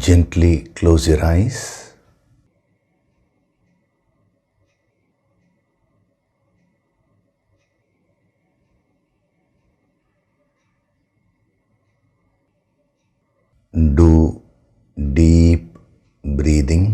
Gently close your eyes. Do deep breathing.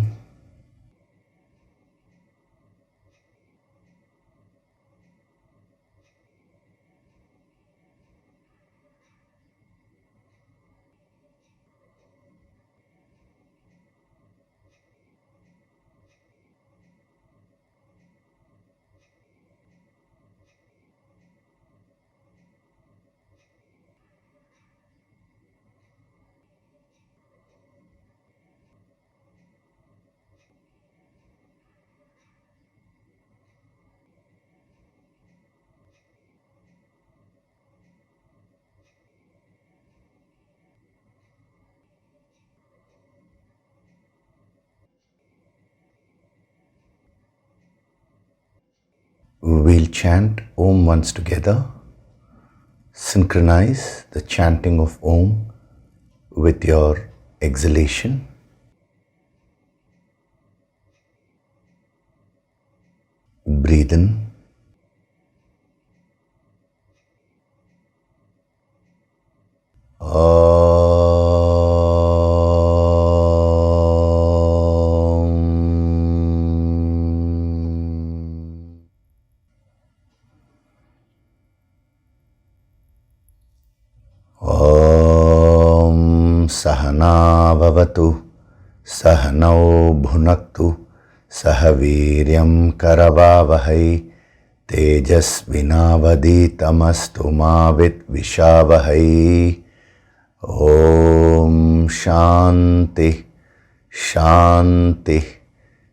We'll chant Om once together. Synchronize the chanting of Om with your exhalation. Breathe in. Sahana bhavatu, sahanau bhunaktu, sahaviryam karavavahai, tejasvinavaditamastu ma vidvishavahai. Om Shanti, Shanti,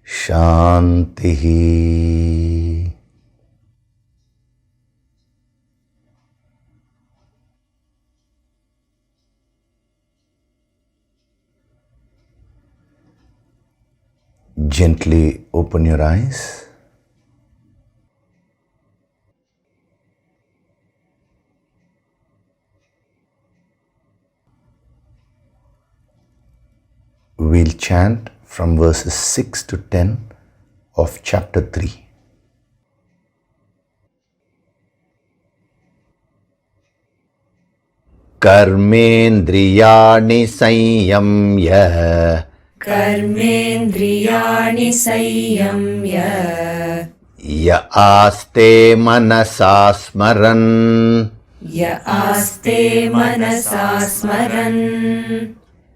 Shanti. Gently open your eyes. We'll chant from verses 6 to 10 of chapter 3. Karmendriyani sanyamya, कर्मेन्द्रियाणि संयम्य ya aste manasa smaran, य आस्ते मनसा स्मरन्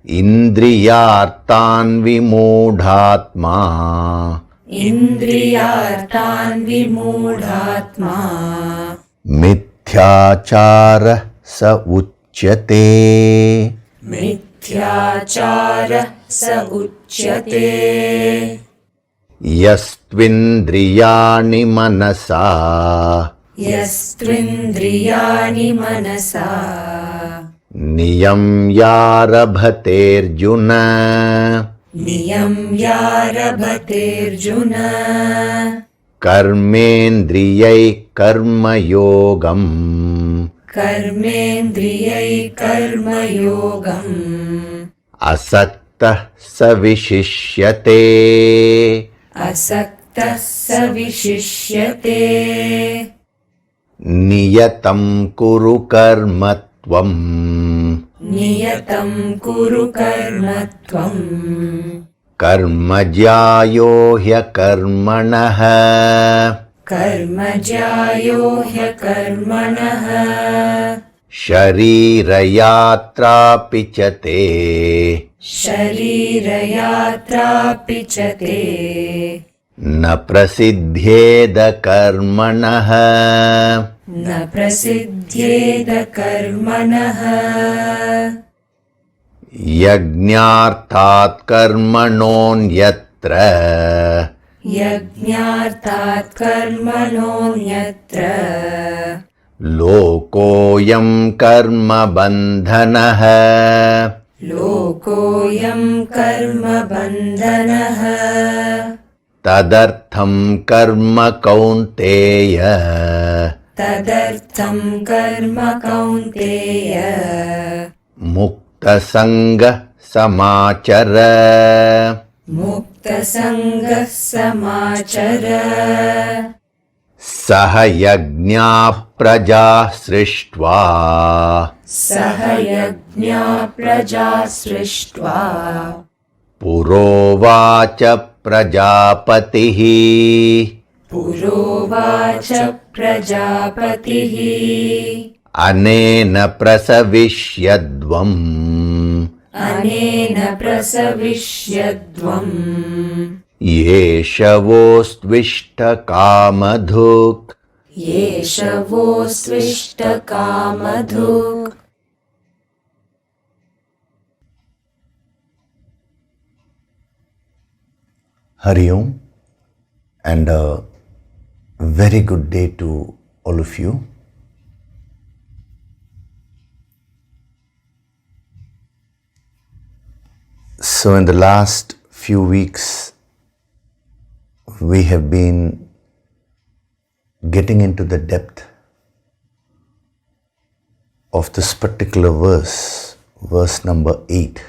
indriyartan vimudhatma, इन्द्रियार्थान् विमूढात्मा mithyachara sa uchyate. मिथ्याचारः स उच्यते Yastvindriyani manasa, यस्त्विन्द्रियाणि मनसा niyamyarabhaterjuna, नियम्यारभतेऽर्जुन कर्मेन्द्रियै कर्मयोगम्, कर्मेन्द्रियै कर्मयोगम् असक्तः स विशिष्यते. असक्तः स विशिष्यते नियतं कुरु कर्म त्वम्, नियतं कुरु कर्म त्वम् कर्मज्यायो ह्यकर्मणः, कर्मज्यायो ह्यकर्मणः शरीरयात्रापि च ते, शरीरयात्रापि च ते न प्रसिद्ध्येद कर्मणः, न प्रसिद्ध्येद कर्मणः यज्ञार्थात् कर्मणोऽन्यत्र, यज्ञार्थात् कर्मणोऽन्यत्र लोकोऽयं कर्मबन्धनः, लोकोऽयं कर्मबन्धनः तदर्थं कर्म कौन्तेय, तदर्थं कर्म कौन्तेय मुक्तसङ्गः samachara. मुक्तसङ्गः समाचर सह यज्ञा प्रजा सृष्ट्वा सह यज्ञा प्रजा सृष्ट्वा पुरोवाच प्रजापतिः पुरोवाच प्रजापतिः अनेन प्रसविष्यद्वम् अनेन प्रसविष्यद्वम् येषवोस्त्विष्टकामधुक् येषवोऽस्त्विष्टकामधुक् Hari Om, and a very good day to all of you. So in the last few weeks, we have been getting into the depth of this particular verse, verse number 8.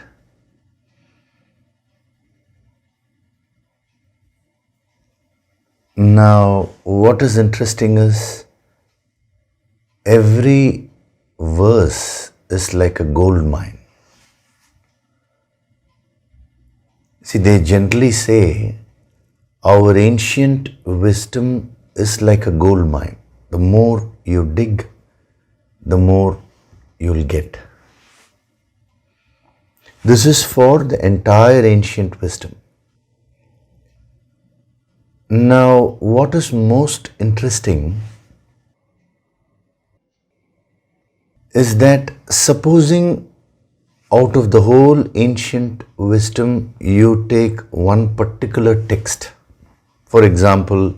Now, what is interesting is every verse is like a gold mine. See, they generally say our ancient wisdom is like a gold mine. The more you dig, the more you'll get. This is for the entire ancient wisdom. Now, what is most interesting is that supposing out of the whole ancient wisdom, you take one particular text. For example,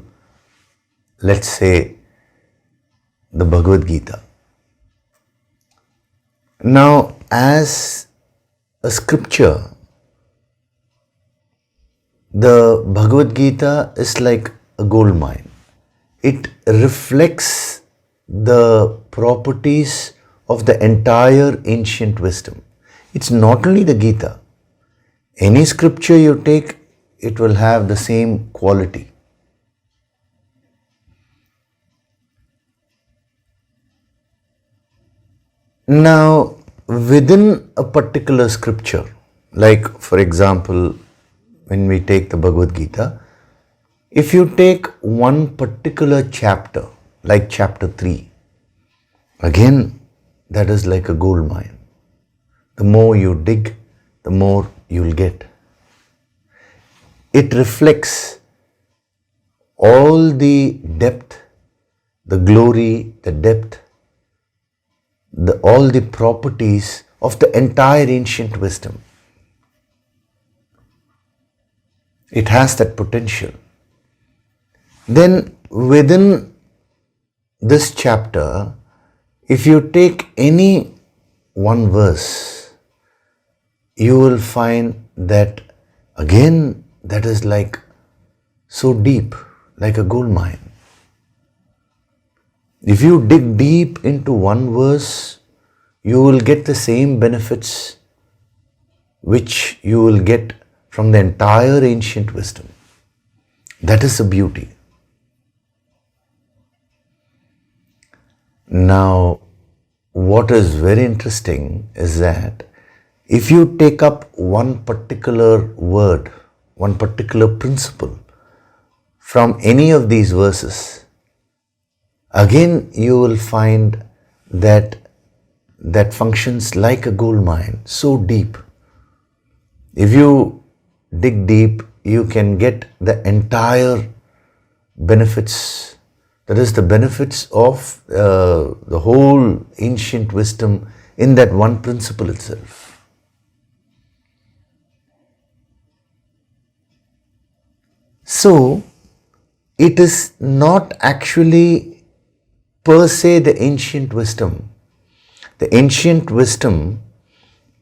let's say the Bhagavad Gita. Now, as a scripture, the Bhagavad Gita is like a gold mine. It reflects the properties of the entire ancient wisdom. It's not only the Gita. Any scripture you take, it will have the same quality. Now, within a particular scripture, like for example, when we take the Bhagavad Gita, if you take one particular chapter, like chapter 3, again, that is like a gold mine. The more you dig, the more you'll get. It reflects all the depth, the glory, the depth, all the properties of the entire ancient wisdom. It has that potential. Then within this chapter, if you take any one verse, you will find that again that is like so deep, like a gold mine. If you dig deep into one verse, you will get the same benefits which you will get from the entire ancient wisdom. That is the beauty. Now, what is very interesting is that if you take up one particular word, one particular principle from any of these verses, again you will find that that functions like a gold mine, so deep. If you dig deep, you can get the entire benefits. That is the benefits of the whole ancient wisdom in that one principle itself. So, it is not actually per se the ancient wisdom. The ancient wisdom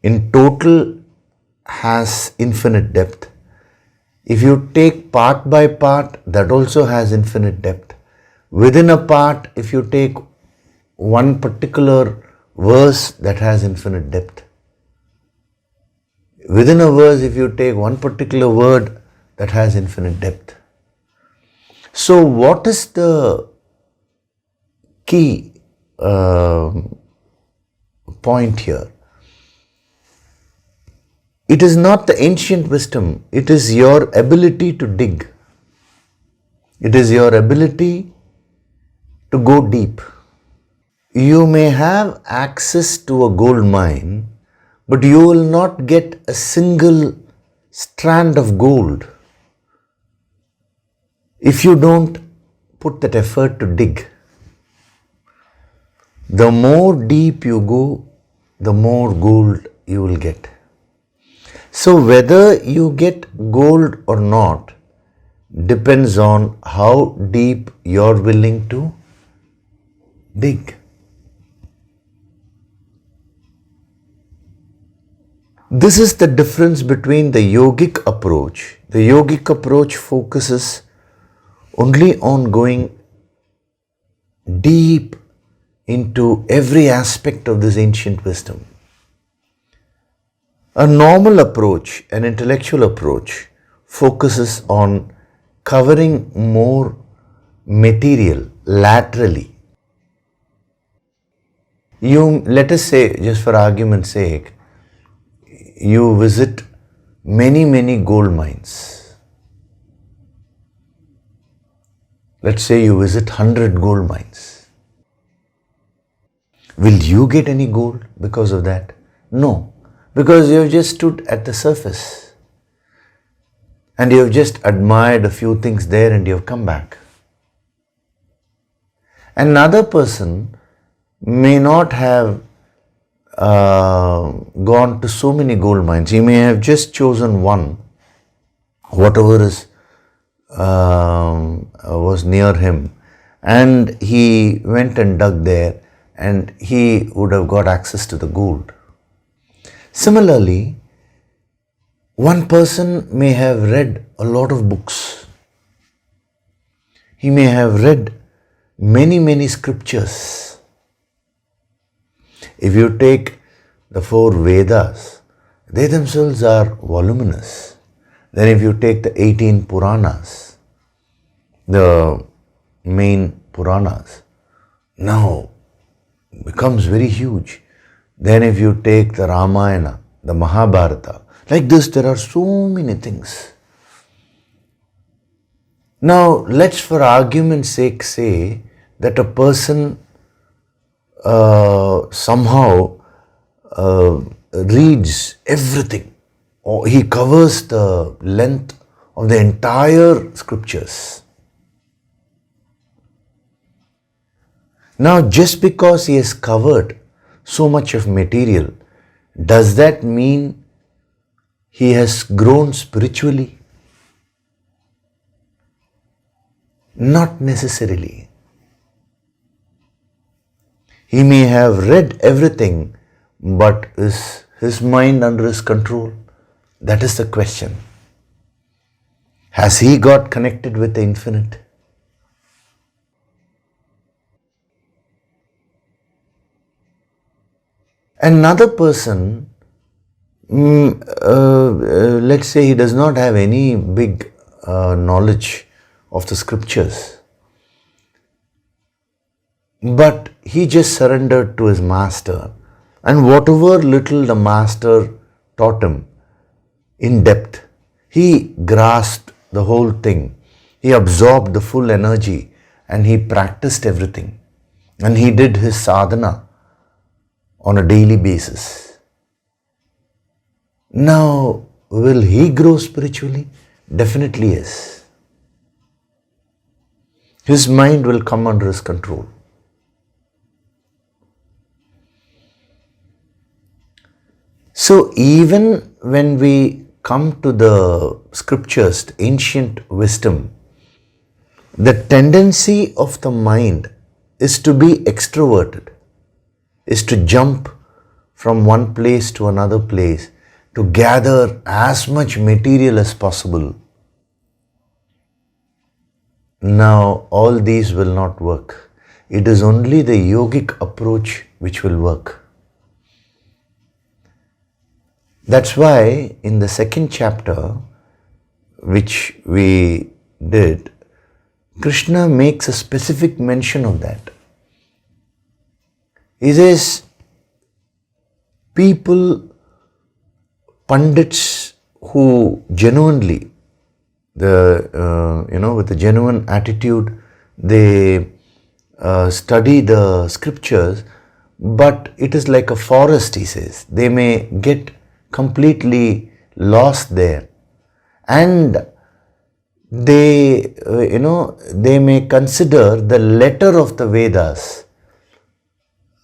in total has infinite depth. If you take part by part, that also has infinite depth. Within a part, if you take one particular verse, that has infinite depth. Within a verse, if you take one particular word, that has infinite depth. So what is the key point here? It is not the ancient wisdom, it is your ability to dig. It is your ability to go deep. You may have access to a gold mine, but you will not get a single strand of gold if you don't put that effort to dig. The more deep you go, the more gold you will get. So whether you get gold or not depends on how deep you're willing to dig. This is the difference between the yogic approach. The yogic approach focuses only on going deep into every aspect of this ancient wisdom. A normal approach, an intellectual approach, focuses on covering more material laterally. Let us say, just for argument's sake, you visit many gold mines. Let's say you visit 100 gold mines. Will you get any gold because of that? No, because you have just stood at the surface and you have just admired a few things there and you have come back. Another person may not have gone to so many gold mines. He may have just chosen one, whatever was near him, and he went and dug there and he would have got access to the gold. Similarly, one person may have read a lot of books. He may have read many scriptures. If you take the 4 Vedas, they themselves are voluminous. Then if you take the 18 Puranas, the main Puranas, now becomes very huge. Then if you take the Ramayana, the Mahabharata, like this there are so many things. Now let's for argument's sake say that a person somehow reads everything, or he covers the length of the entire scriptures. Now just because he has covered so much of material, does that mean he has grown spiritually? Not necessarily. He may have read everything, but is his mind under his control? That is the question. Has he got connected with the infinite? Another person, let's say he does not have any big knowledge of the scriptures, but he just surrendered to his master, and whatever little the master taught him in depth, he grasped the whole thing. He absorbed the full energy and he practiced everything. And he did his sadhana on a daily basis. Now, will he grow spiritually? Definitely yes. His mind will come under his control. So even when we come to the scriptures, the ancient wisdom, the tendency of the mind is to be extroverted, is to jump from one place to another place, to gather as much material as possible. Now all these will not work. It is only the yogic approach which will work. That's why in the second chapter, which we did, Krishna makes a specific mention of that. He says, people, pandits who genuinely, with a genuine attitude, they study the scriptures, but it is like a forest, he says. They may get completely lost there, and they may consider the letter of the Vedas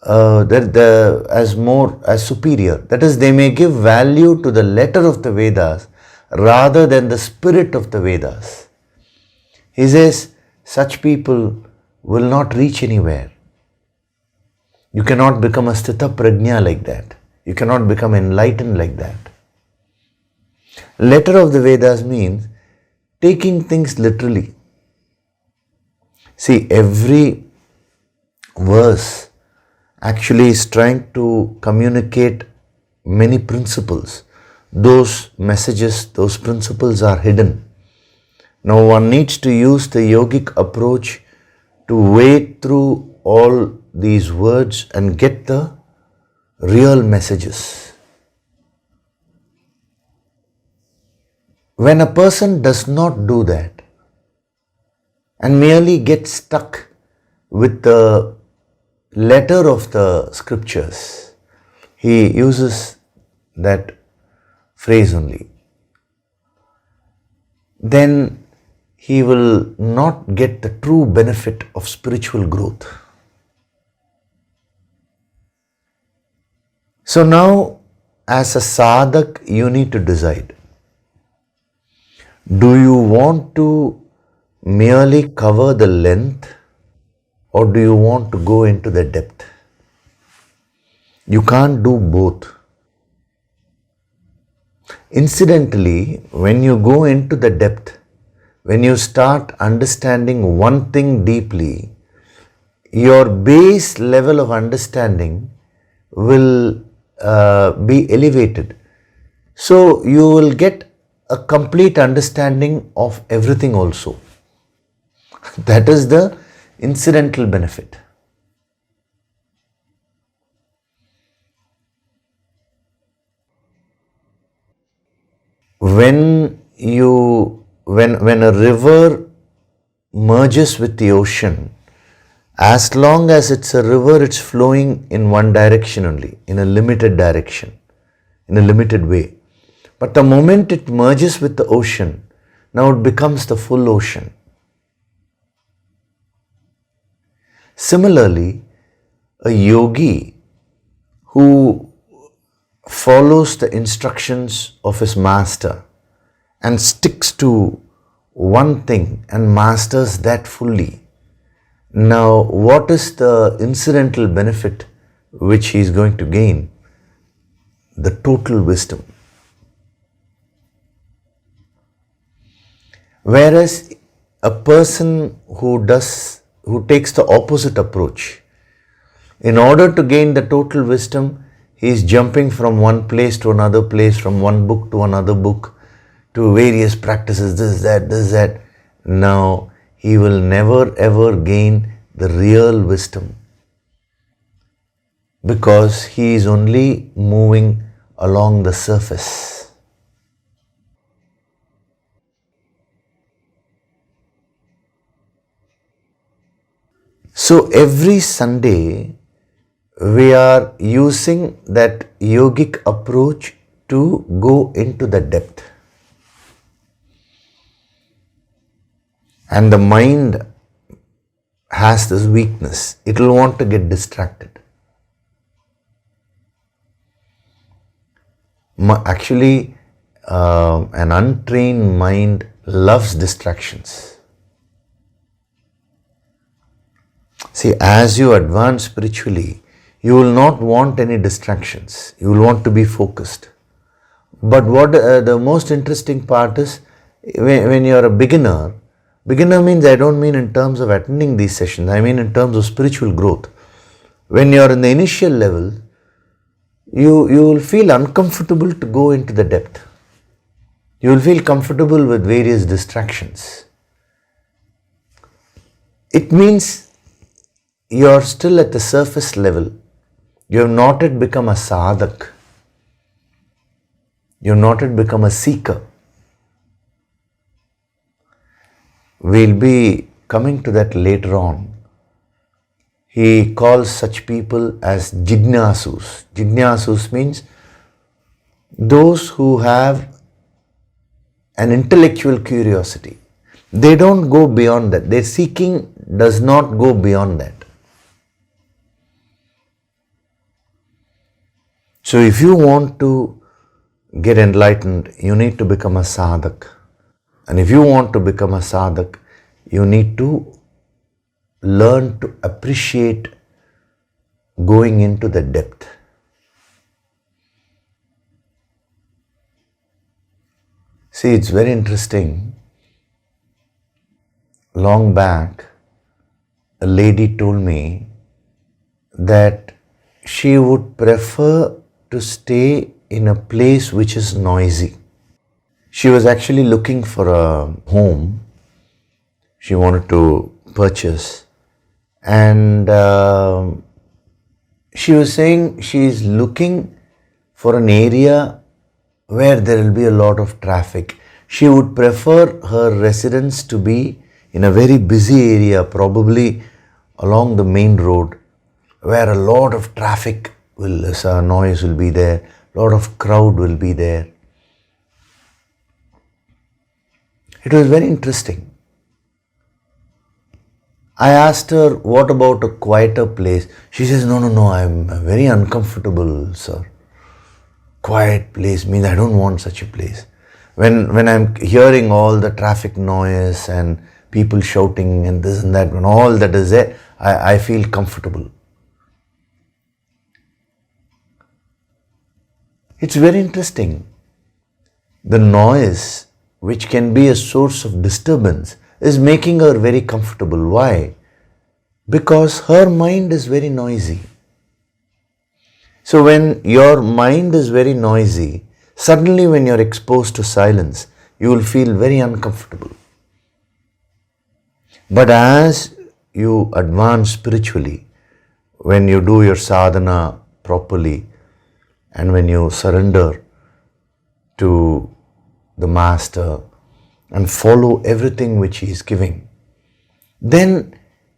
as superior. That is, they may give value to the letter of the Vedas rather than the spirit of the Vedas. He says, such people will not reach anywhere. You cannot become a sthita prajna like that. You cannot become enlightened like that. Letter of the Vedas means taking things literally. See, every verse actually is trying to communicate many principles. Those messages, those principles are hidden. Now one needs to use the yogic approach to wade through all these words and get the real messages. When a person does not do that and merely gets stuck with the letter of the scriptures, he uses that phrase only, then he will not get the true benefit of spiritual growth. So now, as a sadhak, you need to decide. Do you want to merely cover the length, or do you want to go into the depth? You can't do both. Incidentally, when you go into the depth, when you start understanding one thing deeply, your base level of understanding will be elevated. So you will get a complete understanding of everything also. That is the incidental benefit. When a river merges with the ocean, as long as it's a river, it's flowing in one direction only, in a limited direction, in a limited way. But the moment it merges with the ocean, now it becomes the full ocean. Similarly, a yogi who follows the instructions of his master and sticks to one thing and masters that fully. Now, what is the incidental benefit which he is going to gain? The total wisdom. Whereas a person who takes the opposite approach, in order to gain the total wisdom, he is jumping from one place to another place, from one book to another book, to various practices, this, that. Now, he will never ever gain the real wisdom, because he is only moving along the surface. So every Sunday, we are using that yogic approach to go into the depth. And the mind has this weakness. It will want to get distracted. Actually, an untrained mind loves distractions. See, as you advance spiritually, you will not want any distractions. You will want to be focused. But what the most interesting part is, when you are a beginner means, I don't mean in terms of attending these sessions, I mean in terms of spiritual growth. When you are in the initial level, you will feel uncomfortable to go into the depth. You will feel comfortable with various distractions. It means you are still at the surface level. You have not yet become a sadhak. You have not yet become a seeker. We'll be coming to that later on. He calls such people as jignasus. Jignasus means those who have an intellectual curiosity. They don't go beyond that. Their seeking does not go beyond that. So if you want to get enlightened, you need to become a sadhak. And if you want to become a sadhak, you need to learn to appreciate going into the depth. See, it's very interesting. Long back, a lady told me that she would prefer to stay in a place which is noisy. She was actually looking for a home. She wanted to purchase. And she was saying she is looking for an area where there will be a lot of traffic. She would prefer her residence to be in a very busy area, probably along the main road, where a lot of traffic noise will be there, a lot of crowd will be there. It was very interesting. I asked her, what about a quieter place? She says, no, I'm very uncomfortable, sir. Quiet place means I don't want such a place. When I'm hearing all the traffic noise and people shouting and this and that, when all that is there, I feel comfortable. It's very interesting. The noise, which can be a source of disturbance, is making her very comfortable. Why? Because her mind is very noisy. So when your mind is very noisy, suddenly when you're exposed to silence, you will feel very uncomfortable. But as you advance spiritually, when you do your sadhana properly, and when you surrender to the Master and follow everything which He is giving, then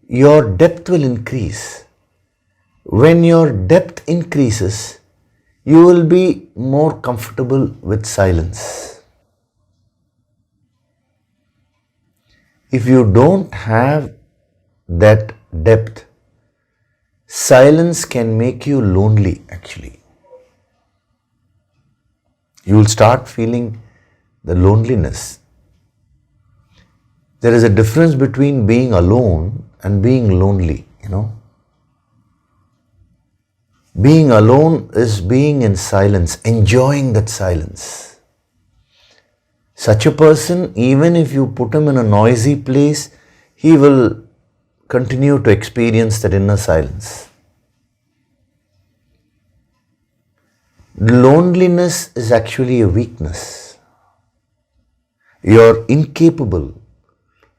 your depth will increase. When your depth increases, you will be more comfortable with silence. If you don't have that depth, silence can make you lonely actually. You will start feeling the loneliness. There is a difference between being alone and being lonely, Being alone is being in silence, enjoying that silence. Such a person, even if you put him in a noisy place, he will continue to experience that inner silence. Loneliness is actually a weakness. You're incapable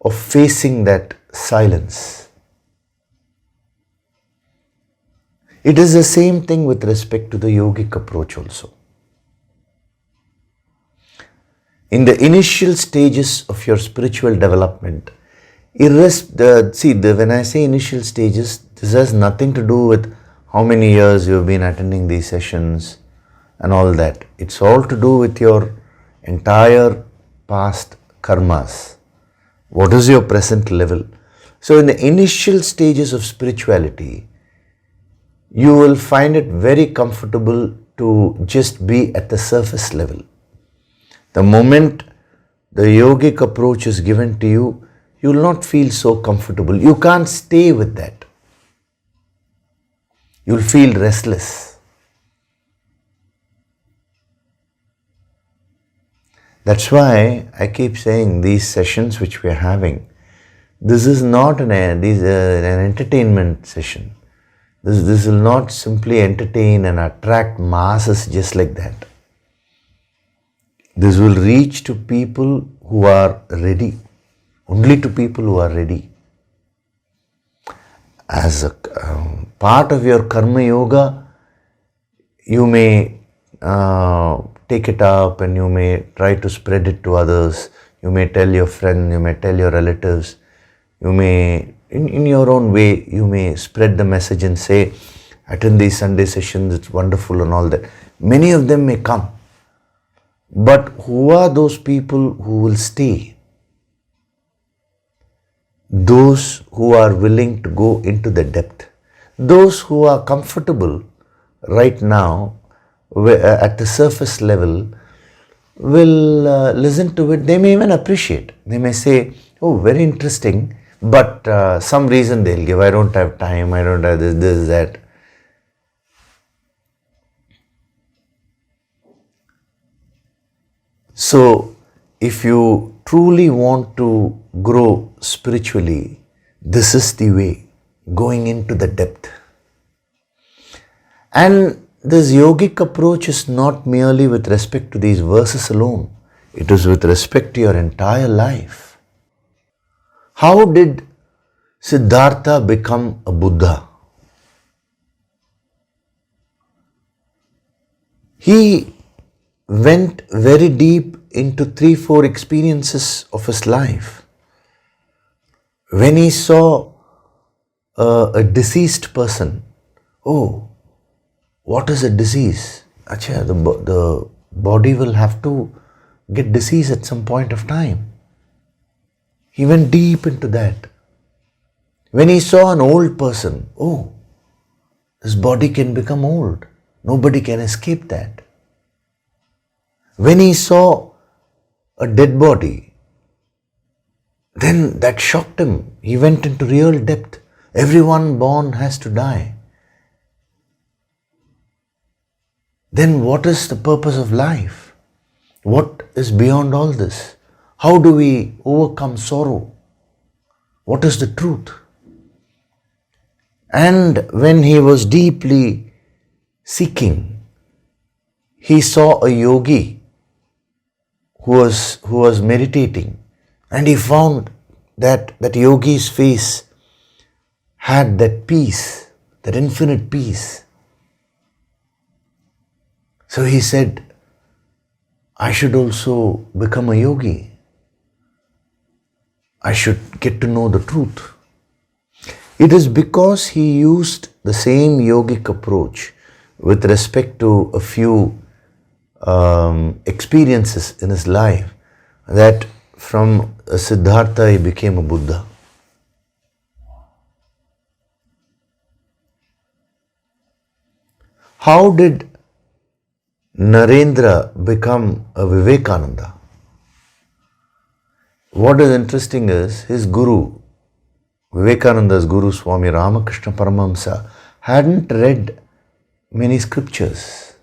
of facing that silence. It is the same thing with respect to the yogic approach also. In the initial stages of your spiritual development, when I say initial stages, this has nothing to do with how many years you've been attending these sessions and all that. It's all to do with your entire past karmas. What is your present level? So in the initial stages of spirituality, you will find it very comfortable to just be at the surface level. The moment the yogic approach is given to you, you will not feel so comfortable. You can't stay with that. You will feel restless. That's why I keep saying these sessions which we are having, this is not an entertainment session. This will not simply entertain and attract masses just like that. This will reach to people who are ready, only to people who are ready. As a part of your karma yoga, you may take it up and you may try to spread it to others. You may tell your friends, you may tell your relatives, you may, in your own way, you may spread the message and say, attend these Sunday sessions, it's wonderful and all that. Many of them may come. But who are those people who will stay? Those who are willing to go into the depth. Those who are comfortable right now at the surface level will listen to it. They may even appreciate. They may say, oh, very interesting, but some reason they'll give. I don't have time, I don't have this, that. So, if you truly want to grow spiritually, this is the way, going into the depth. And this yogic approach is not merely with respect to these verses alone. It is with respect to your entire life. How did Siddhartha become a Buddha? He went very deep into 3-4 experiences of his life. When he saw a deceased person, oh, what is a disease? Achha, the body will have to get disease at some point of time. He went deep into that. When he saw an old person, oh, this body can become old. Nobody can escape that. When he saw a dead body, then that shocked him. He went into real depth. Everyone born has to die. Then what is the purpose of life? What is beyond all this? How do we overcome sorrow? What is the truth? And when he was deeply seeking, he saw a yogi who was meditating, and he found that yogi's face had that peace, that infinite peace. So he said, I should also become a yogi. I should get to know the truth. It is because he used the same yogic approach with respect to a few experiences in his life that from a Siddhartha he became a Buddha. How did Narendra become a Vivekananda? What is interesting is his guru, Vivekananda's guru Swami Ramakrishna Paramahamsa, hadn't read many scriptures.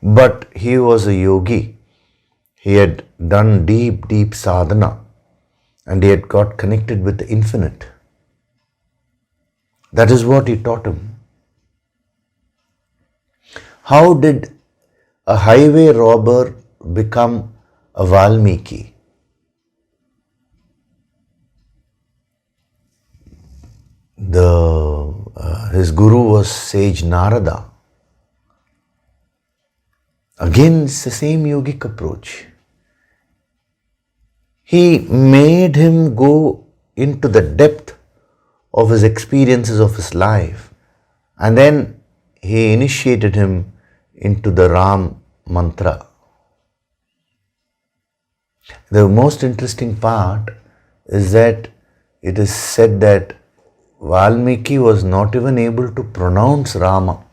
But he was a yogi. He had done deep sadhana and he had got connected with the infinite. That is what he taught him. How did a highway robber become a Valmiki? His guru was sage Narada. Again, it's the same yogic approach. He made him go into the depth of his experiences of his life, and then he initiated him into the Ram mantra. The most interesting part is that it is said that Valmiki was not even able to pronounce Rama.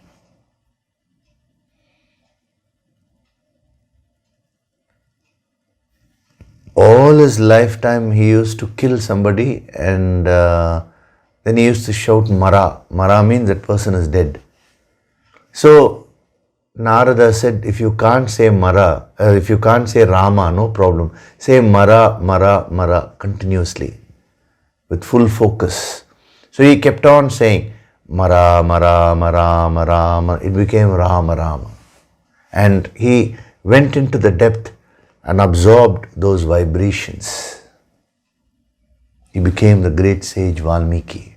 All his lifetime he used to kill somebody and then he used to shout Mara. Mara means that person is dead. So Narada said, if you can't say Mara, if you can't say Rama, no problem. Say Mara, Mara, Mara continuously with full focus. So he kept on saying Rama, Rama, Rama, Rama. It became Rama, Rama. And he went into the depth and absorbed those vibrations. He became the great sage Valmiki.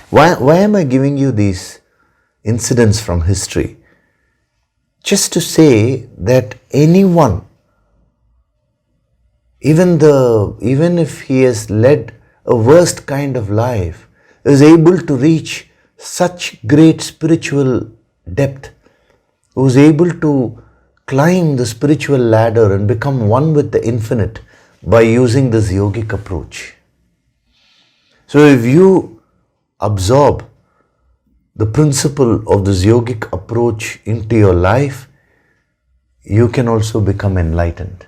Why am I giving you these incidents from history? Just to say that anyone, even if he has led a worst kind of life, is able to reach such great spiritual depth, who is able to climb the spiritual ladder and become one with the infinite by using this yogic approach. So if you absorb the principle of this yogic approach into your life, you can also become enlightened.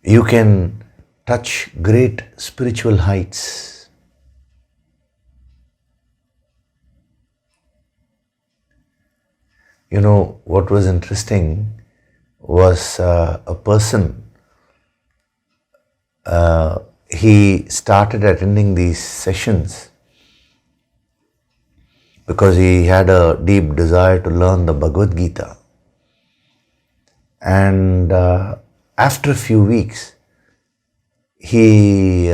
You can touch great spiritual heights. You know, what was interesting was a person, he started attending these sessions because he had a deep desire to learn the Bhagavad Gita. And after a few weeks, he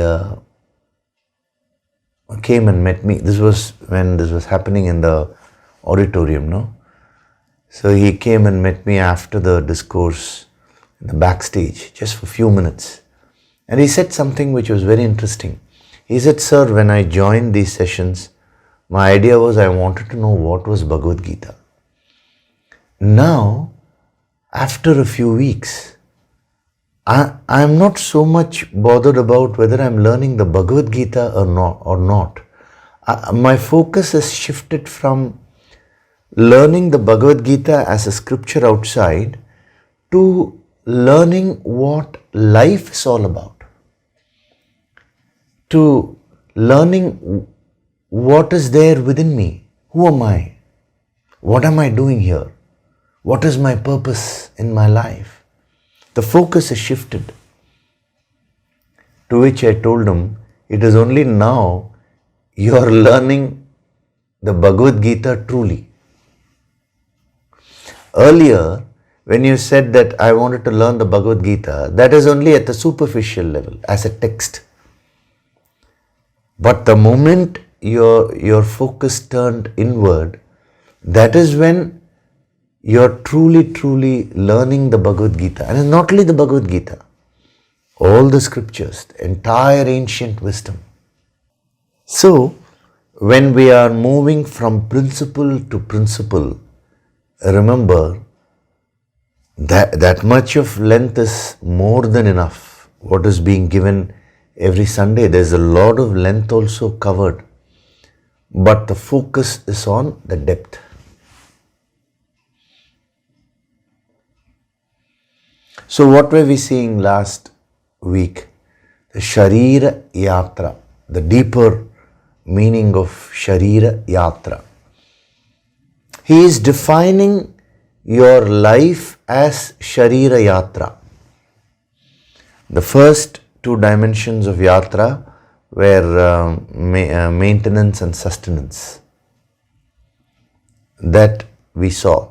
came and met me. This was when this was happening in the auditorium, no? So he came and met me after the discourse in the backstage, just for a few minutes. And he said something which was very interesting. He said, "Sir, when I joined these sessions, my idea was I wanted to know what was Bhagavad Gita. Now, after a few weeks, I'm not so much bothered about whether I'm learning the Bhagavad Gita or not. My focus has shifted from learning the Bhagavad Gita as a scripture outside to learning what life is all about, to learning what is there within me. Who am I? What am I doing here? What is my purpose in my life?" The focus has shifted. To which I told him, it is only now you are learning the Bhagavad Gita truly. Earlier, when you said that I wanted to learn the Bhagavad Gita, that is only at the superficial level, as a text. But the moment your focus turned inward, that is when you're truly learning the Bhagavad Gita. And it's not only the Bhagavad Gita, all the scriptures, the entire ancient wisdom. So, when we are moving from principle to principle, remember that much of length is more than enough. What is being given every Sunday, there's a lot of length also covered. But the focus is on the depth. So what were we seeing last week? The Sharira Yatra, the deeper meaning of Sharira Yatra. He is defining your life as Sharira Yatra. The first two dimensions of Yatra were maintenance and sustenance. That we saw.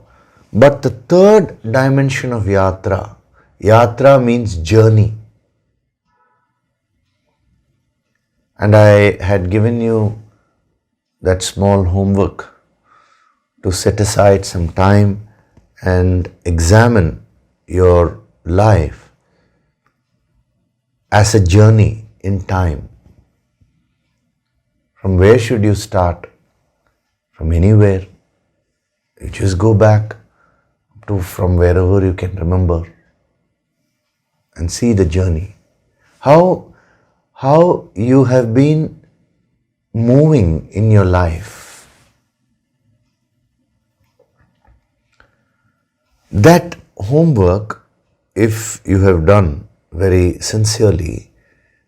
But the third dimension of Yatra, Yatra means journey. And I had given you that small homework to set aside some time and examine your life as a journey in time. From where should you start? From anywhere. You just go back to from wherever you can remember and see the journey. How you have been moving in your life. That homework, if you have done very sincerely,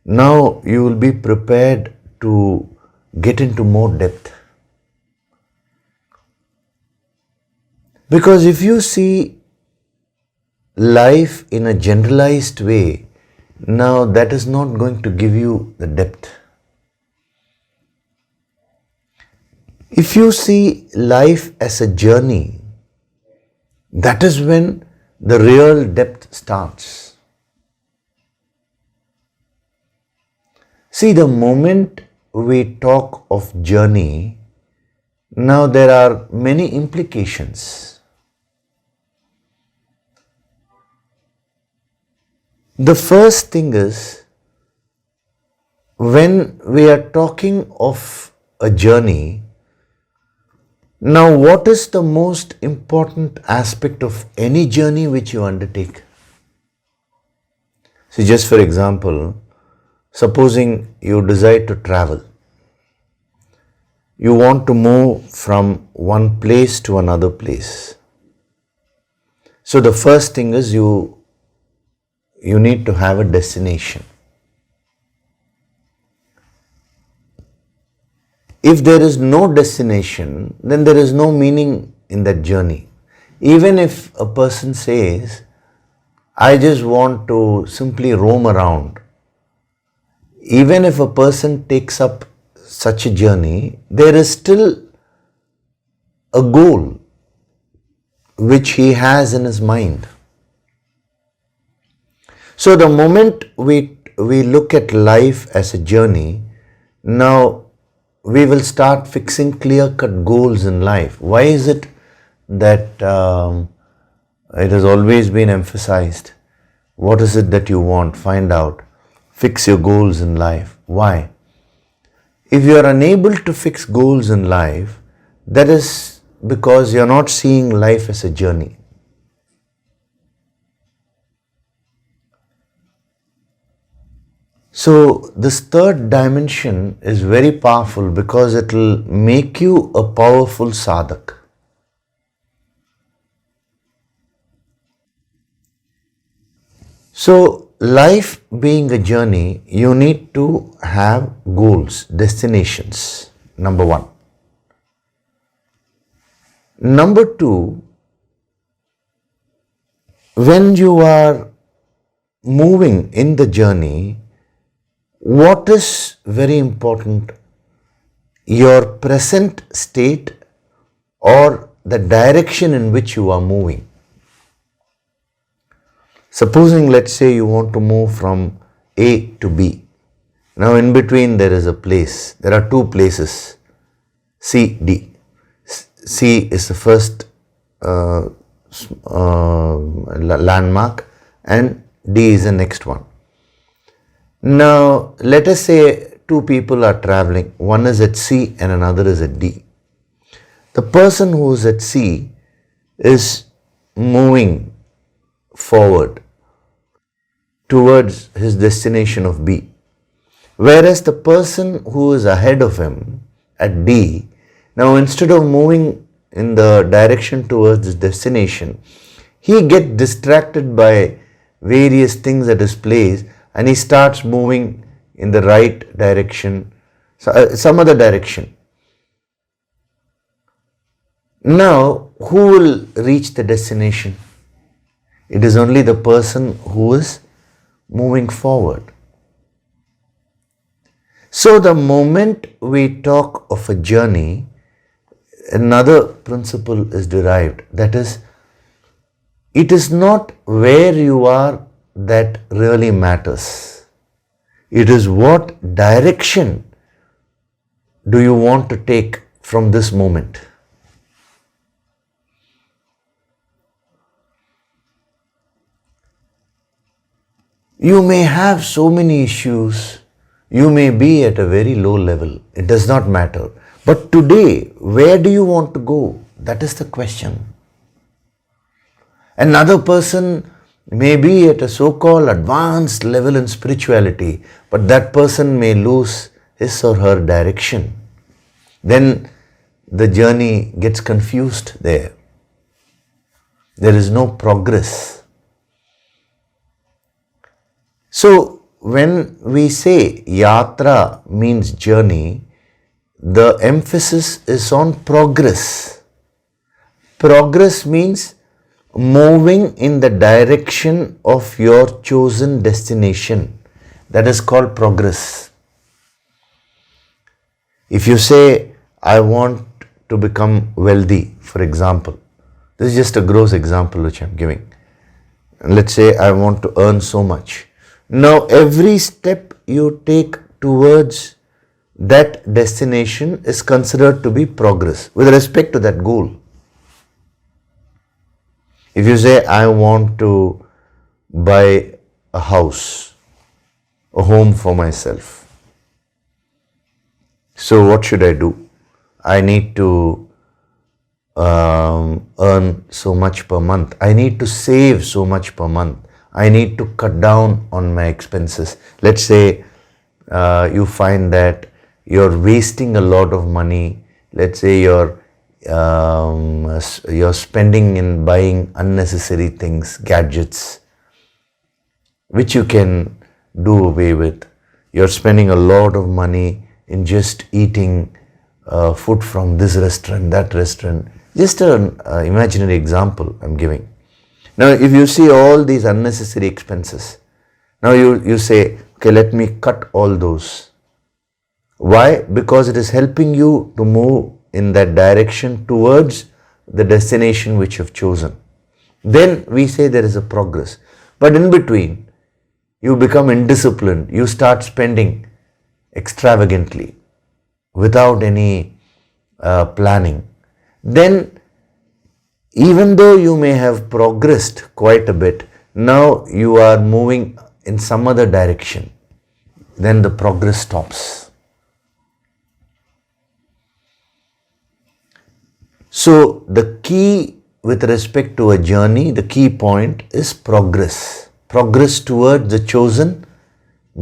now you will be prepared to get into more depth. Because if you see life in a generalized way, now that is not going to give you the depth. If you see life as a journey, that is when the real depth starts. See, the moment we talk of journey, now there are many implications. The first thing is, when we are talking of a journey, now what is the most important aspect of any journey which you undertake? See, just for example, supposing you decide to travel. You want to move from one place to another place. So the first thing is you need to have a destination. If there is no destination, then there is no meaning in that journey. Even if a person says, I just want to simply roam around, even if a person takes up such a journey, there is still a goal which he has in his mind. So the moment we look at life as a journey, now we will start fixing clear-cut goals in life. Why is it that it has always been emphasized? What is it that you want? Find out. Fix your goals in life. Why? If you are unable to fix goals in life, that is because you are not seeing life as a journey. So this third dimension is very powerful because it will make you a powerful sadhak. So life being a journey, you need to have goals, destinations, number one. Number two, when you are moving in the journey, what is very important? Your present state or the direction in which you are moving. Supposing, let's say, you want to move from A to B. Now in between there is a place. There are two places, C, D. C is the first landmark and D is the next one. Now, let us say two people are traveling. One is at C and another is at D. The person who is at C is moving forward towards his destination of B. Whereas the person who is ahead of him at D, now instead of moving in the direction towards his destination, he gets distracted by various things at his place and he starts moving in the right direction, some other direction. Now, who will reach the destination? It is only the person who is moving forward. So the moment we talk of a journey, another principle is derived. That is, it is not where you are that really matters. It is what direction do you want to take from this moment. You may have so many issues. You may be at a very low level. It does not matter. But today, where do you want to go? That is the question. Another person may be at a so-called advanced level in spirituality, but that person may lose his or her direction. Then the journey gets confused there. There is no progress. So when we say yatra means journey, the emphasis is on progress. Progress means moving in the direction of your chosen destination. That is called progress. If you say, I want to become wealthy, for example. This is just a gross example which I'm giving. Let's say I want to earn so much. Now every step you take towards that destination is considered to be progress with respect to that goal. If you say, I want to buy a house, a home for myself. So what should I do? I need to earn so much per month. I need to save so much per month. I need to cut down on my expenses. Let's say you find that you're wasting a lot of money. Let's say you're spending in buying unnecessary things, gadgets, which you can do away with. You're spending a lot of money in just eating food from this restaurant, that restaurant. Just an imaginary example I'm giving. Now, if you see all these unnecessary expenses, now you say, okay, let me cut all those. Why? Because it is helping you to move in that direction towards the destination which you've chosen. Then we say there is a progress. But in between, you become indisciplined. You start spending extravagantly without any planning. Then, even though you may have progressed quite a bit, now you are moving in some other direction. Then the progress stops. So the key with respect to a journey, the key point is progress. Progress towards the chosen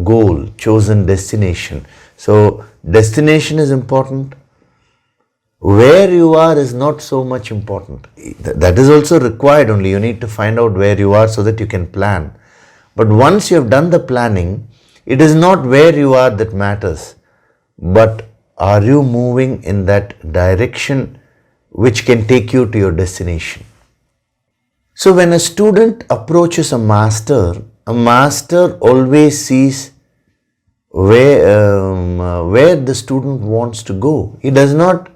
goal, chosen destination. So destination is important. Where you are is not so much important. That is also required only. You need to find out where you are so that you can plan. But once you have done the planning, it is not where you are that matters, but are you moving in that direction which can take you to your destination. So when a student approaches a master always sees where the student wants to go. He does not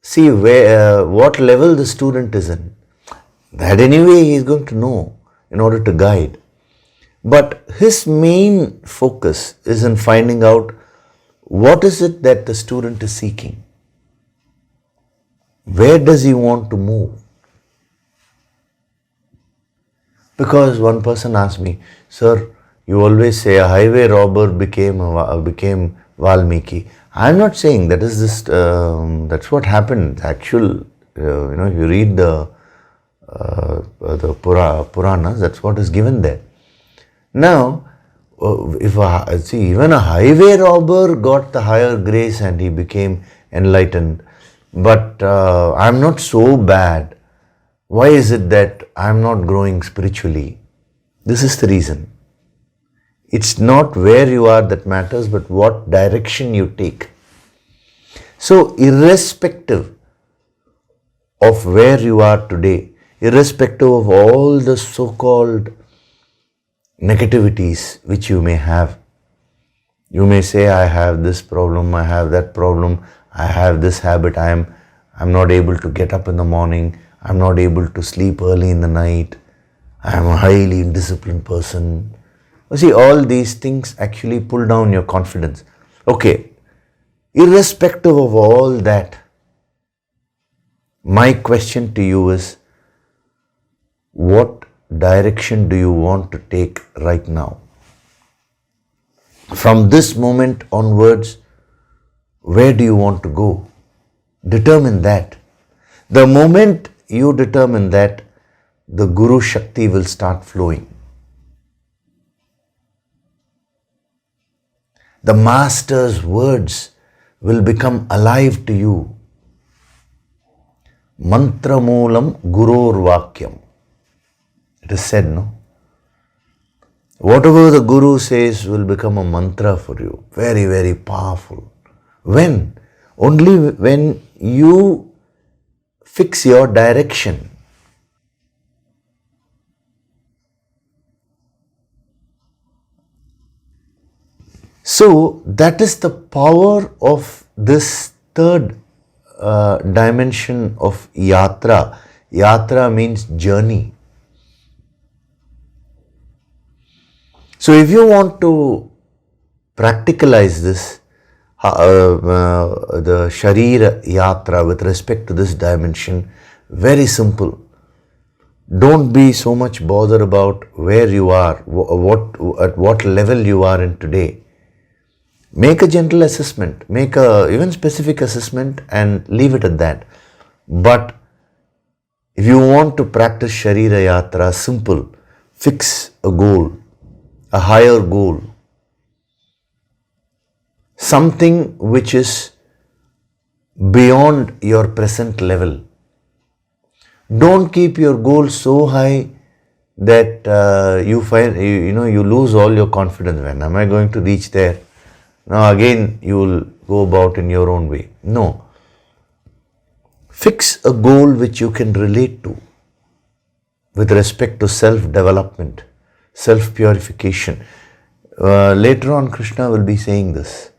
see what level the student is in. That anyway he is going to know in order to guide. But his main focus is in finding out what is it that the student is seeking. Where does he want to move? Because one person asked me, sir, you always say a highway robber became Valmiki. I'm not saying that is this. That's what happened. If you read the Puranas, that's what is given there. Now, even a highway robber got the higher grace and he became enlightened. But I'm not so bad. Why is it that I'm not growing spiritually? This is the reason. It's not where you are that matters, but what direction you take. So, irrespective of where you are today, irrespective of all the so-called negativities which you may have, you may say, I have this problem, I have that problem, I have this habit, I'm not able to get up in the morning, I'm not able to sleep early in the night, I'm a highly indisciplined person. You see, all these things actually pull down your confidence. Okay, irrespective of all that, my question to you is, what direction do you want to take right now? From this moment onwards, where do you want to go? Determine that. The moment you determine that, the Guru Shakti will start flowing. The Master's words will become alive to you. Mantra moolam guror vakyam. It is said, no? Whatever the Guru says will become a mantra for you. Very, very powerful. When? Only when you fix your direction. So that is the power of this third dimension of yatra. Yatra means journey. So if you want to practicalize this, the Sharira Yatra with respect to this dimension, very simple. Don't be so much bothered about where you are, at what level you are in today. Make a gentle assessment, make a even specific assessment and leave it at that. But if you want to practice Sharira Yatra, simple, fix a goal, a higher goal. Something which is beyond your present level. Don't keep your goal so high that you find, you lose all your confidence. When am I going to reach there? Now again you will go about in your own way. No. Fix a goal which you can relate to with respect to self-development, self-purification. Later on Krishna will be saying this.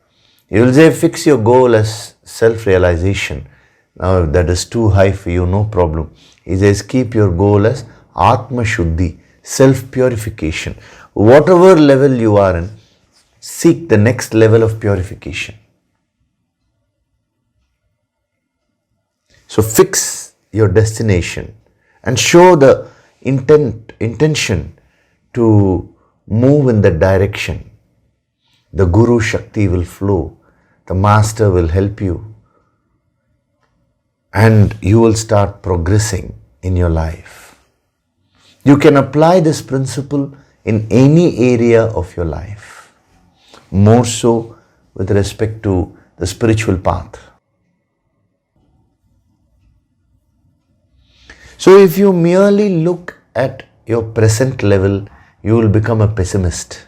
He will say, fix your goal as self-realization. Now if that is too high for you, no problem. He says, keep your goal as Atma Shuddhi, self-purification. Whatever level you are in, seek the next level of purification. So fix your destination and show the intention to move in that direction. The Guru Shakti will flow. The Master will help you. And you will start progressing in your life. You can apply this principle in any area of your life. More so with respect to the spiritual path. So if you merely look at your present level, you will become a pessimist.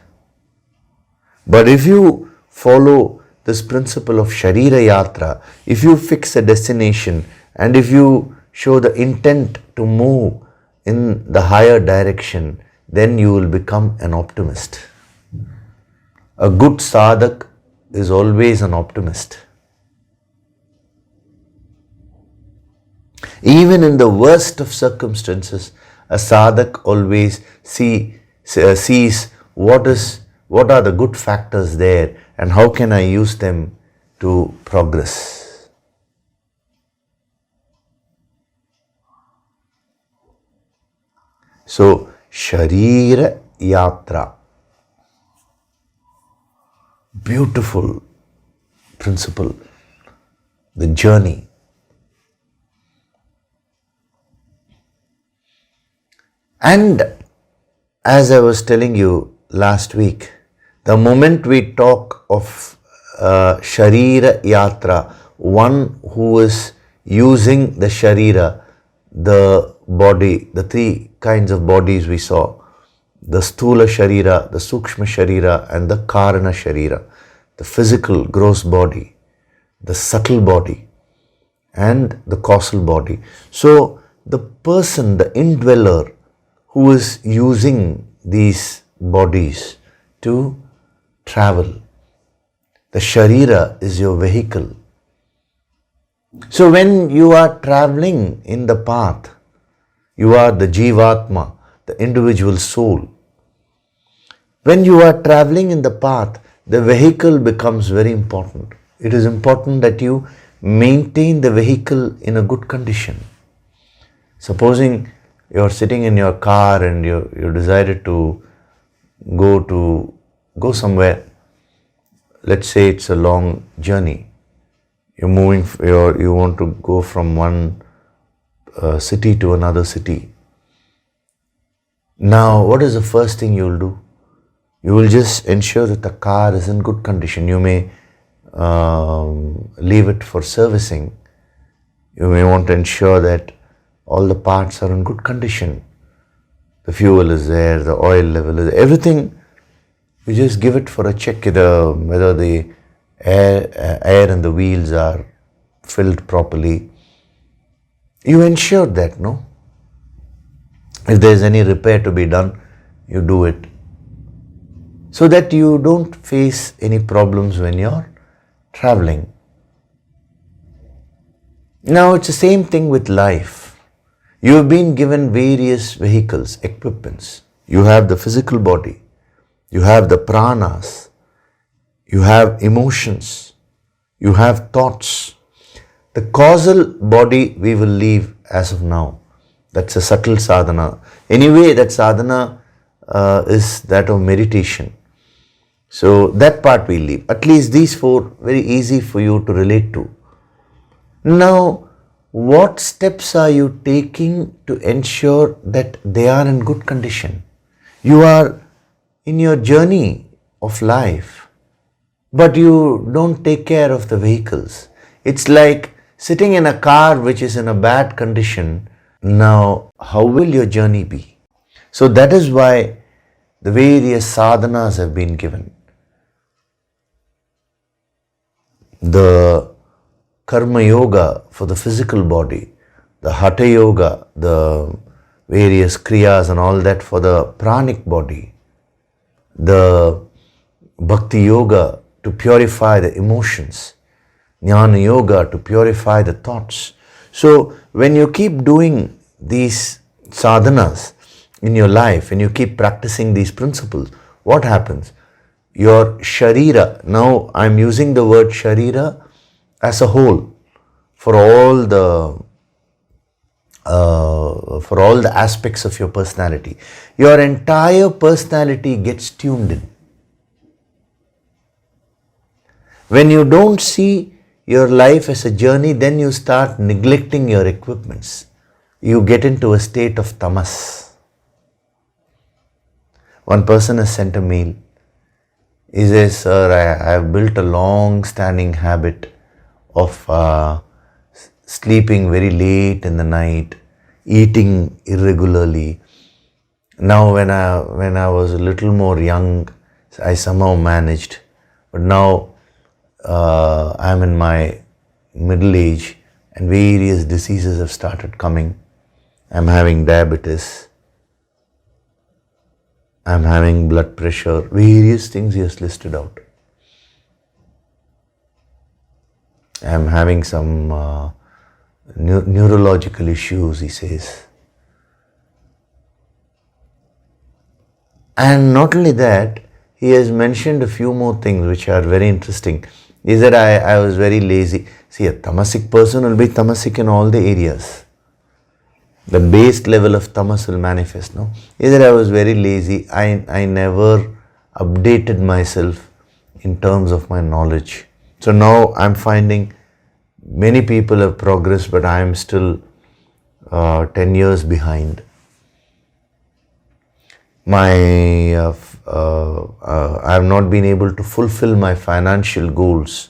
But if you follow this principle of Sharira Yatra, if you fix a destination and if you show the intent to move in the higher direction, then you will become an optimist. A good sadhak is always an optimist. Even in the worst of circumstances, a sadhak always sees what are the good factors there and how can I use them to progress. So, Sharira Yatra, beautiful principle, the journey. And as I was telling you last week, the moment we talk of Sharira Yatra, one who is using the Sharira, the body, the three kinds of bodies we saw, the Sthula Sharira, the Sukshma Sharira and the Karana Sharira, the physical gross body, the subtle body and the causal body. So the person, the indweller who is using these bodies to travel, the Sharira is your vehicle. So when you are traveling in the path, you are the Jivatma, the individual soul. When you are traveling in the path, the vehicle becomes very important. It is important that you maintain the vehicle in a good condition. Supposing you are sitting in your car and you decided to go somewhere. Let's say it's a long journey. You want to go from one city to another city. Now, what is the first thing you will do? You will just ensure that the car is in good condition. You may leave it for servicing. You may want to ensure that all the parts are in good condition. The fuel is there, the oil level is there, everything. You just give it for a check, whether the air in the wheels are filled properly. You ensure that, no? If there is any repair to be done, you do it. So that you don't face any problems when you're traveling. Now it's the same thing with life. You have been given various vehicles, equipments. You have the physical body, you have the pranas, you have emotions, you have thoughts. The causal body we will leave as of now. That's a subtle sadhana. Anyway, that sadhana is that of meditation. So that part we leave. At least these four, very easy for you to relate to. Now, what steps are you taking to ensure that they are in good condition? You are in your journey of life, but you don't take care of the vehicles. It's like sitting in a car which is in a bad condition. Now, how will your journey be? So that is why the various sadhanas have been given. The karma yoga for the physical body, the hatha yoga, the various kriyas and all that for the pranic body, the bhakti yoga to purify the emotions, jnana yoga to purify the thoughts. So when you keep doing these sadhanas in your life and you keep practicing these principles, what happens? Your sharira, now I'm using the word sharira as a whole for all the aspects of your personality. Your entire personality gets tuned in. When you don't see your life as a journey, then you start neglecting your equipments. You get into a state of tamas. One person has sent a mail. He says, "Sir, I have built a long-standing habit of sleeping very late in the night, eating irregularly. Now when I was a little more young, I somehow managed. But now I'm in my middle age and various diseases have started coming. I'm having diabetes. I'm having blood pressure, various things he has listed out. I'm having some neurological issues, he says. And not only that, he has mentioned a few more things which are very interesting. He said, I was very lazy. See, a tamasic person will be tamasic in all the areas. The base level of tamas will manifest, no? He said, I was very lazy. I never updated myself in terms of my knowledge. So now I'm finding many people have progressed, but I am still 10 years behind. I have not been able to fulfill my financial goals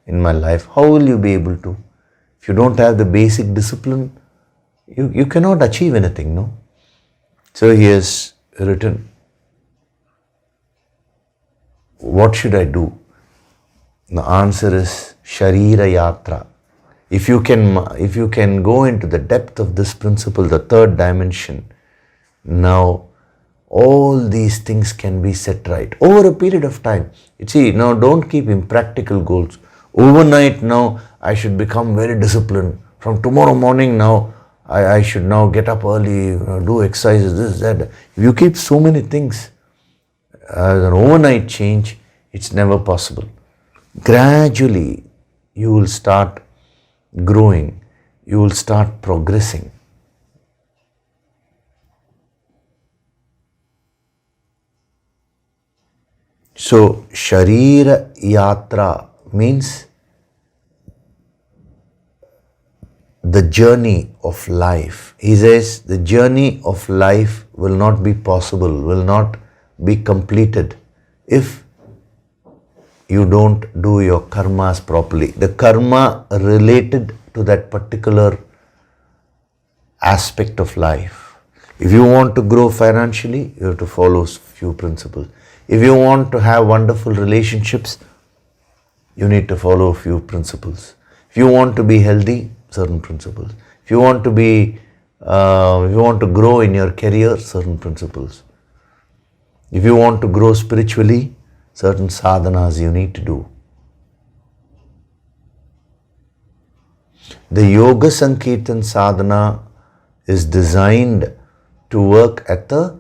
in my life. How will you be able to? If you don't have the basic discipline, you cannot achieve anything, no? So he has written, what should I do? The answer is Sharira Yatra. If you can go into the depth of this principle, the third dimension, now all these things can be set right over a period of time. You see, now don't keep impractical goals. Overnight now I should become very disciplined. From tomorrow morning now I should now get up early, do exercises, this, that. If you keep so many things as an overnight change, it's never possible. Gradually you will start growing, you will start progressing. So, Sharira Yatra means the journey of life. He says the journey of life will not be possible, will not be completed if you don't do your karmas properly. The karma related to that particular aspect of life. If you want to grow financially, you have to follow few principles. If you want to have wonderful relationships, you need to follow a few principles. If you want to be healthy, certain principles. If you want to grow in your career, certain principles. If you want to grow spiritually, certain sadhanas you need to do. The Yoga Sankirtan Sadhana is designed to work at the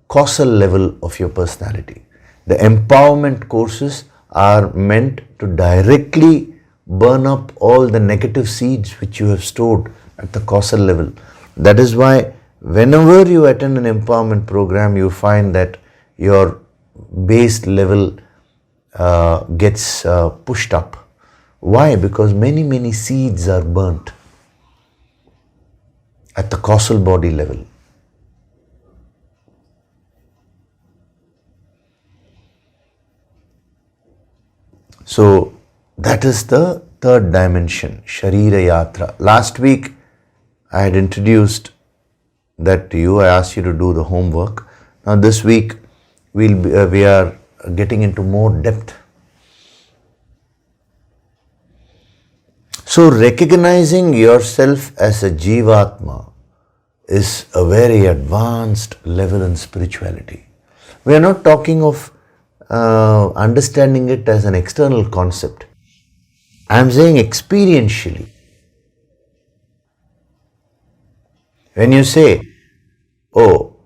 causal level of your personality. The empowerment courses are meant to directly burn up all the negative seeds which you have stored at the causal level. That is why whenever you attend an empowerment program, you find that your base level gets pushed up. Why? Because many seeds are burnt at the causal body level. So that is the third dimension, Sharira Yatra. Last week I had introduced that to you. I asked you to do the homework. Now this week we are getting into more depth. So recognizing yourself as a Jivatma is a very advanced level in spirituality. We are not talking of understanding it as an external concept. I am saying experientially. When you say, oh,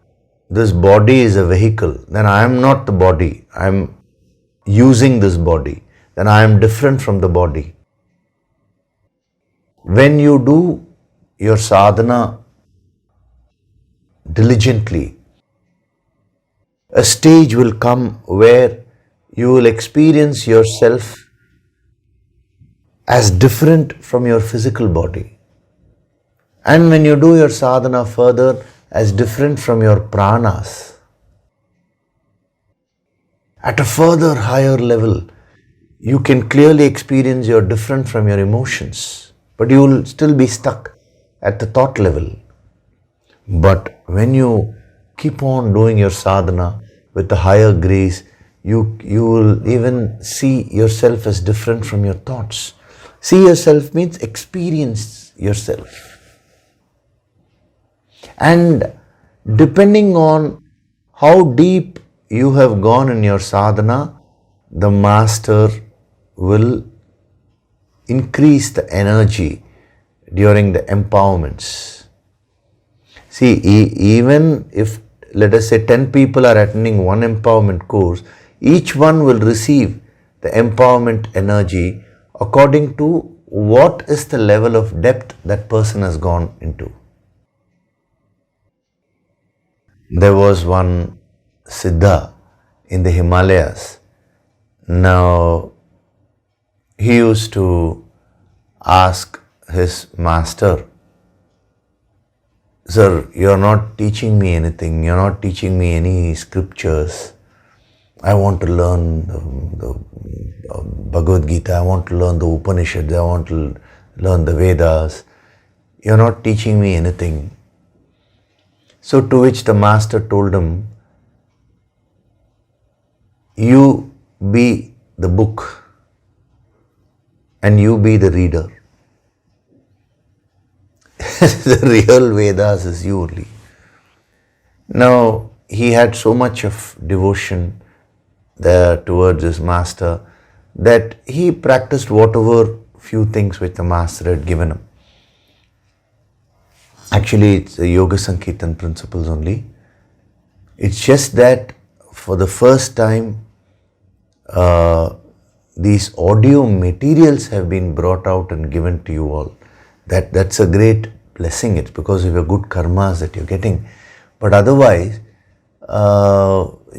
this body is a vehicle, then I am not the body. I am using this body. Then I am different from the body. When you do your sadhana diligently, a stage will come where you will experience yourself as different from your physical body. And when you do your sadhana further, as different from your pranas. At a further higher level, you can clearly experience you're different from your emotions. But you will still be stuck at the thought level. But when you keep on doing your sadhana with the higher grace, you will even see yourself as different from your thoughts. See yourself means experience yourself. And depending on how deep you have gone in your sadhana, the master will increase the energy during the empowerments. See, even if, let us say, 10 people are attending one empowerment course, each one will receive the empowerment energy according to what is the level of depth that person has gone into. There was one Siddha in the Himalayas. Now, he used to ask his master, "Sir, you're not teaching me anything, you're not teaching me any scriptures. I want to learn the Bhagavad Gita, I want to learn the Upanishads, I want to learn the Vedas. You're not teaching me anything." So to which the master told him, "You be the book and you be the reader. The real Vedas is you only." Now, he had so much of devotion there towards his master that he practiced whatever few things which the master had given him. Actually, it's the Yoga Sankirtan principles only. It's just that for the first time, these audio materials have been brought out and given to you all. That's a great blessing. It's because of your good karmas that you're getting. But otherwise,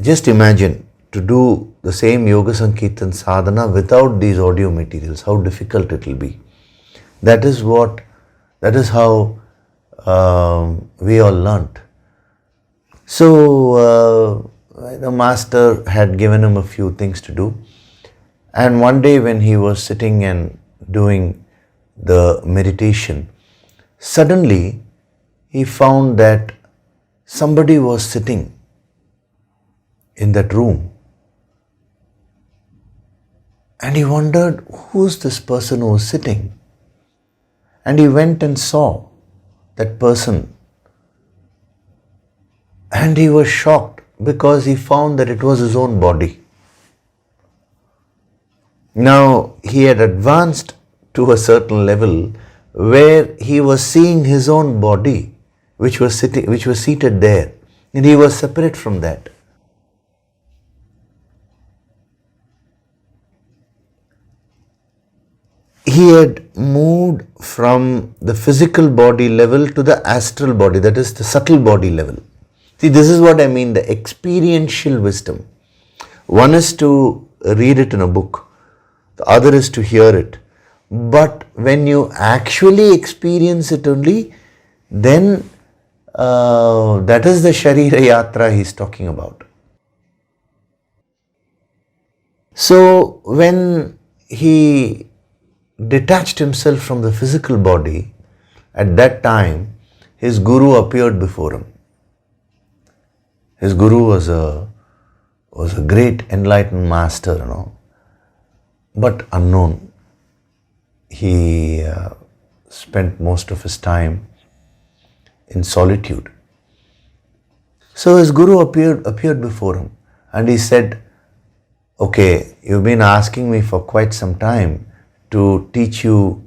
just imagine to do the same Yoga Sankirtan sadhana without these audio materials, how difficult it will be. That is how we all learnt. So the master had given him a few things to do. And one day when he was sitting and doing the meditation, suddenly he found that somebody was sitting in that room. And he wondered, who's this person who was sitting? And he went and saw that person. And he was shocked because he found that it was his own body. Now, he had advanced to a certain level where he was seeing his own body, which was seated there, and he was separate from that. He had moved from the physical body level to the astral body, that is the subtle body level. See, this is what I mean, the experiential wisdom. One is to read it in a book, the other is to hear it. But when you actually experience it only, then that is the Sharira Yatra he's talking about. So when he detached himself from the physical body, at that time his guru appeared before him. His guru was a great enlightened master, but unknown. He spent most of his time in solitude. So his guru appeared before him, and he said, okay, you've been asking me for quite some time to teach you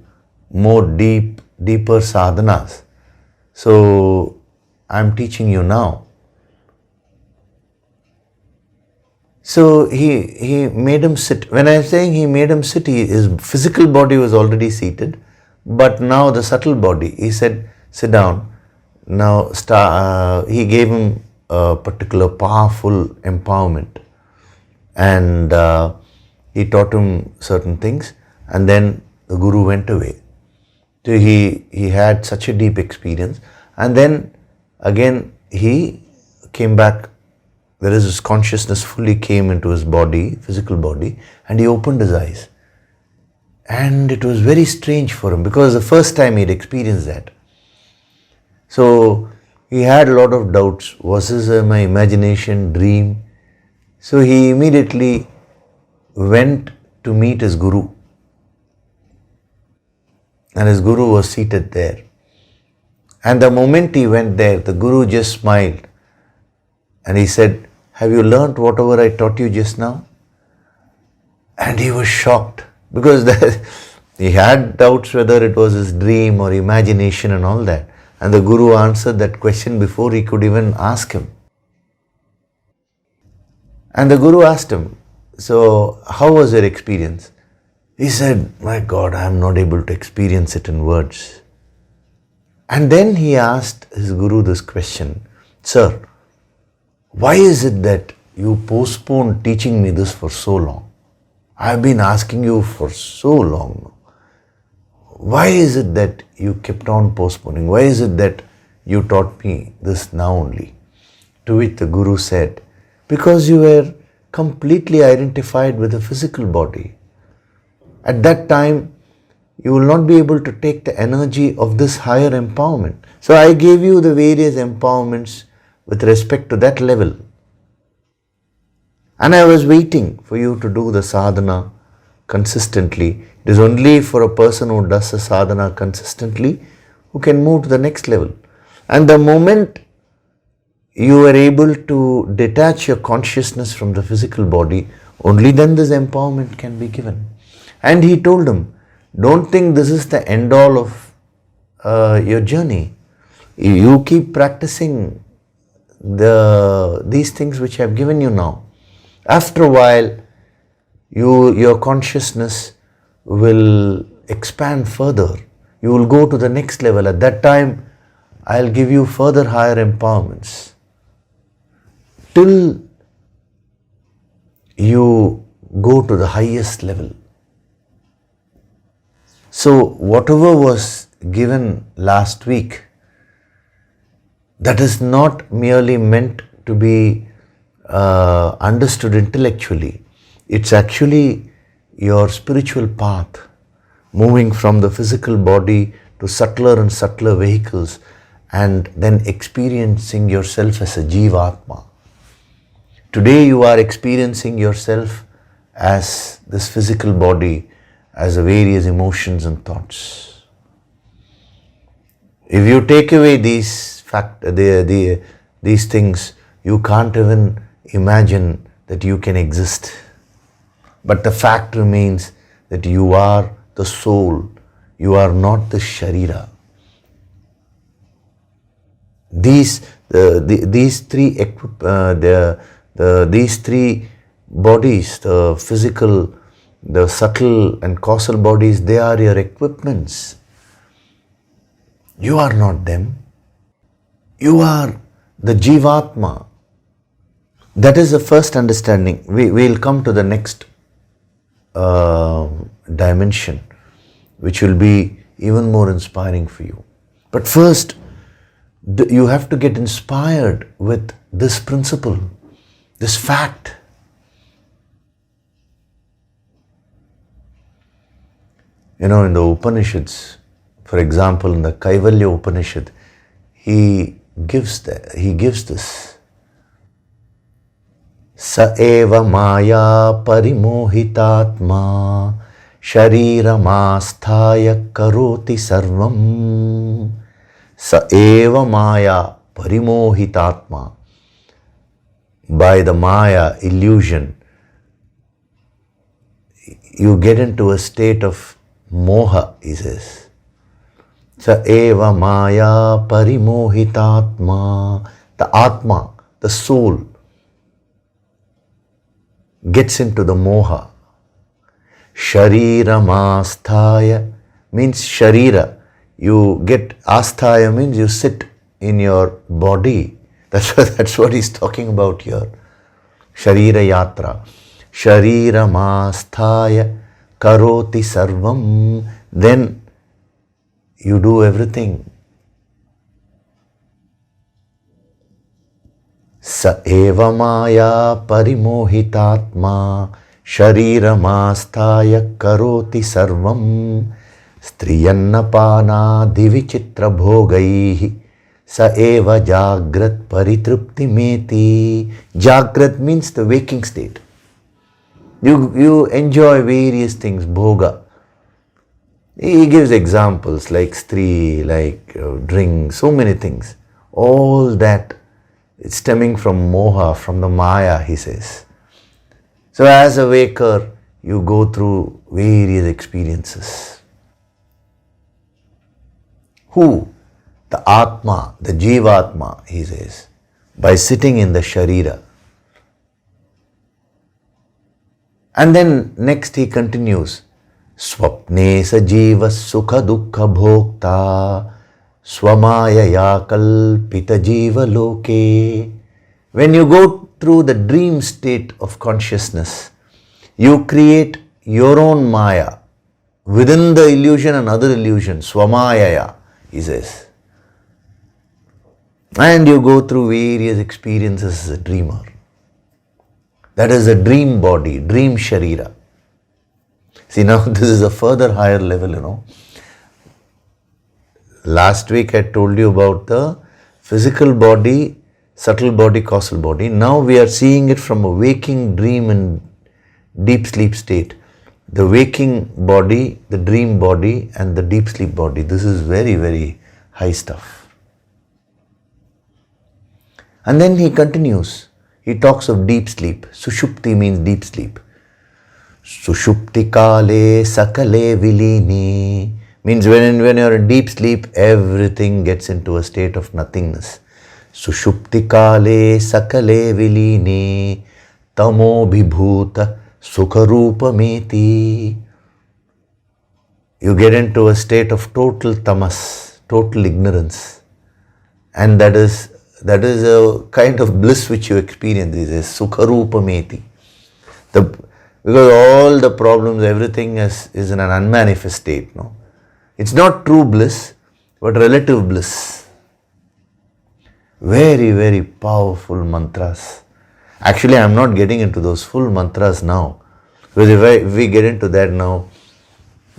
more deeper sadhanas. So I'm teaching you now. So he made him sit. When I'm saying he made him sit, his physical body was already seated, but now the subtle body, he said, sit down. Now he gave him a particular powerful empowerment, and he taught him certain things, and then the guru went away. So he had such a deep experience, and then again he came back. There is his consciousness fully came into his body, physical body, and he opened his eyes. And it was very strange for him because the first time he'd experienced that. So he had a lot of doubts. Was this my imagination, dream? So he immediately went to meet his guru. And his guru was seated there. And the moment he went there, the guru just smiled. And he said, have you learnt whatever I taught you just now? And he was shocked because he had doubts whether it was his dream or imagination and all that. And the guru answered that question before he could even ask him. And the guru asked him, so how was your experience? He said, my God, I am not able to experience it in words. And then he asked his guru this question, sir, why is it that you postponed teaching me this for so long? I have been asking you for so long now. Why is it that you kept on postponing? Why is it that you taught me this now only? To which the guru said, because you were completely identified with the physical body. At that time, you will not be able to take the energy of this higher empowerment. So I gave you the various empowerments with respect to that level. And I was waiting for you to do the sadhana consistently. It is only for a person who does the sadhana consistently who can move to the next level. And the moment you are able to detach your consciousness from the physical body, only then this empowerment can be given. And he told him, don't think this is the end all of your journey. You keep practicing these things which I have given you now. After a while, your consciousness will expand further. You will go to the next level. At that time, I'll give you further higher empowerments. Till you go to the highest level. So whatever was given last week, that is not merely meant to be understood intellectually. It's actually your spiritual path, moving from the physical body to subtler and subtler vehicles, and then experiencing yourself as a Jivatma. Today you are experiencing yourself as this physical body, as the various emotions and thoughts. If you take away these things, you can't even imagine that you can exist. But the fact remains that you are the soul. You are not the Sharira. These three bodies, the physical, the subtle and causal bodies, they are your equipments. You are not them. You are the Jivatma. That is the first understanding. We will come to the next dimension, which will be even more inspiring for you. But first, you have to get inspired with this principle, this fact. You know, in the Upanishads, for example, in the Kaivalya Upanishad, he gives this. Sa eva maya parimohitatma shariramastaya karoti sarvam. Sa eva maya parimohitatma. By the maya, illusion, you get into a state of moha, he says. Sa eva maya parimohitatma. The atma, the soul, gets into the moha. Shariramastaya means sharira. You get, asthaya means you sit in your body. That's what he's talking about here. Sharira yatra. Shariramastaya karoti sarvam. Then you do everything. Sa eva maya parimohitatma shariramastaya karoti sarvam. Striyannapana divichitra bhogaihi sa eva jagrat paritrupti meti. Jagrat means the waking state. You enjoy various things, bhoga. He gives examples like stri, like drink, so many things. All that is stemming from moha, from the maya, he says. So as a waker, you go through various experiences. Who? The Atma, the Jivatma, he says, by sitting in the Sharira. And then next he continues, Swapne sa jiva sukha dukkha bhokta swamaya yakalpita jiva loke. When you go through the dream state of consciousness, you create your own maya within the illusion and other illusion, swamayaya, he says. And you go through various experiences as a dreamer. That is a dream body, dream sharira. See, now this is a further higher level, you know. Last week I told you about the physical body, subtle body, causal body. Now we are seeing it from a waking dream and deep sleep state. The waking body, the dream body and the deep sleep body. This is very, very high stuff. And then he continues. He talks of deep sleep. Sushupti means deep sleep. Sushupti kale sakale vilini means when you're in deep sleep, everything gets into a state of nothingness. Sushupti kale sakale vilini tamo bhibhuta sukharupa meti. You get into a state of total tamas, total ignorance. And that is a kind of bliss which you experience. This is sukharupa meti. Because all the problems, everything is in an unmanifest state. No? It's not true bliss, but relative bliss. Very, very powerful mantras. Actually, I'm not getting into those full mantras now. Because if we get into that now,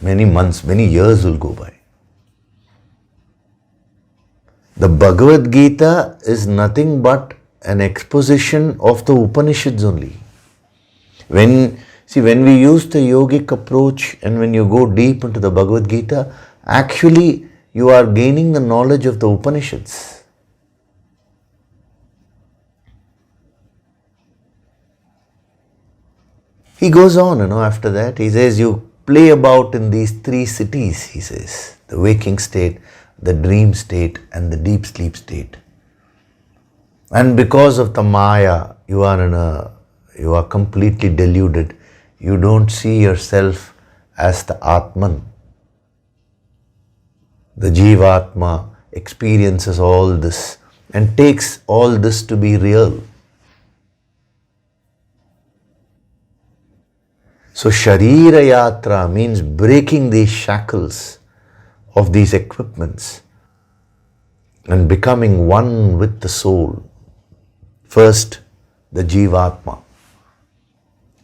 many months, many years will go by. The Bhagavad Gita is nothing but an exposition of the Upanishads only. When we use the yogic approach and when you go deep into the Bhagavad Gita, actually you are gaining the knowledge of the Upanishads. He goes on, after that. He says you play about in these three cities, he says. The waking state, the dream state, and the deep sleep state. And because of the Maya, you are completely deluded. You don't see yourself as the Atman. The Jivatma experiences all this and takes all this to be real. So Sharira Yatra means breaking these shackles of these equipments and becoming one with the soul. First, the Jivatma,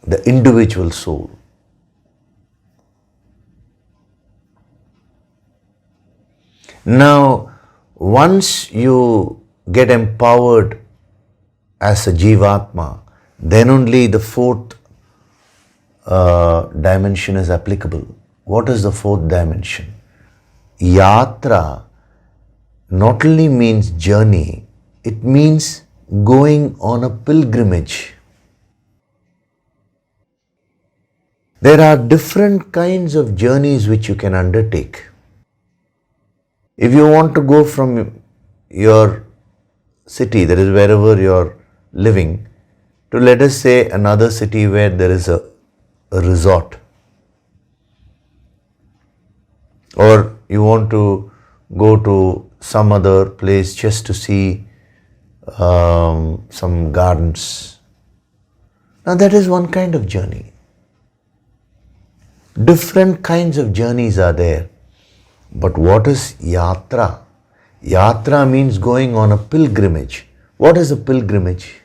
the individual soul. Now, once you get empowered as a Jivatma, then only the fourth dimension is applicable. What is the fourth dimension? Yatra not only means journey, it means going on a pilgrimage. There are different kinds of journeys which you can undertake. If you want to go from your city, that is wherever you're living, to let us say another city where there is a resort, or you want to go to some other place just to see some gardens. Now that is one kind of journey. Different kinds of journeys are there. But what is yatra? Yatra means going on a pilgrimage. What is a pilgrimage?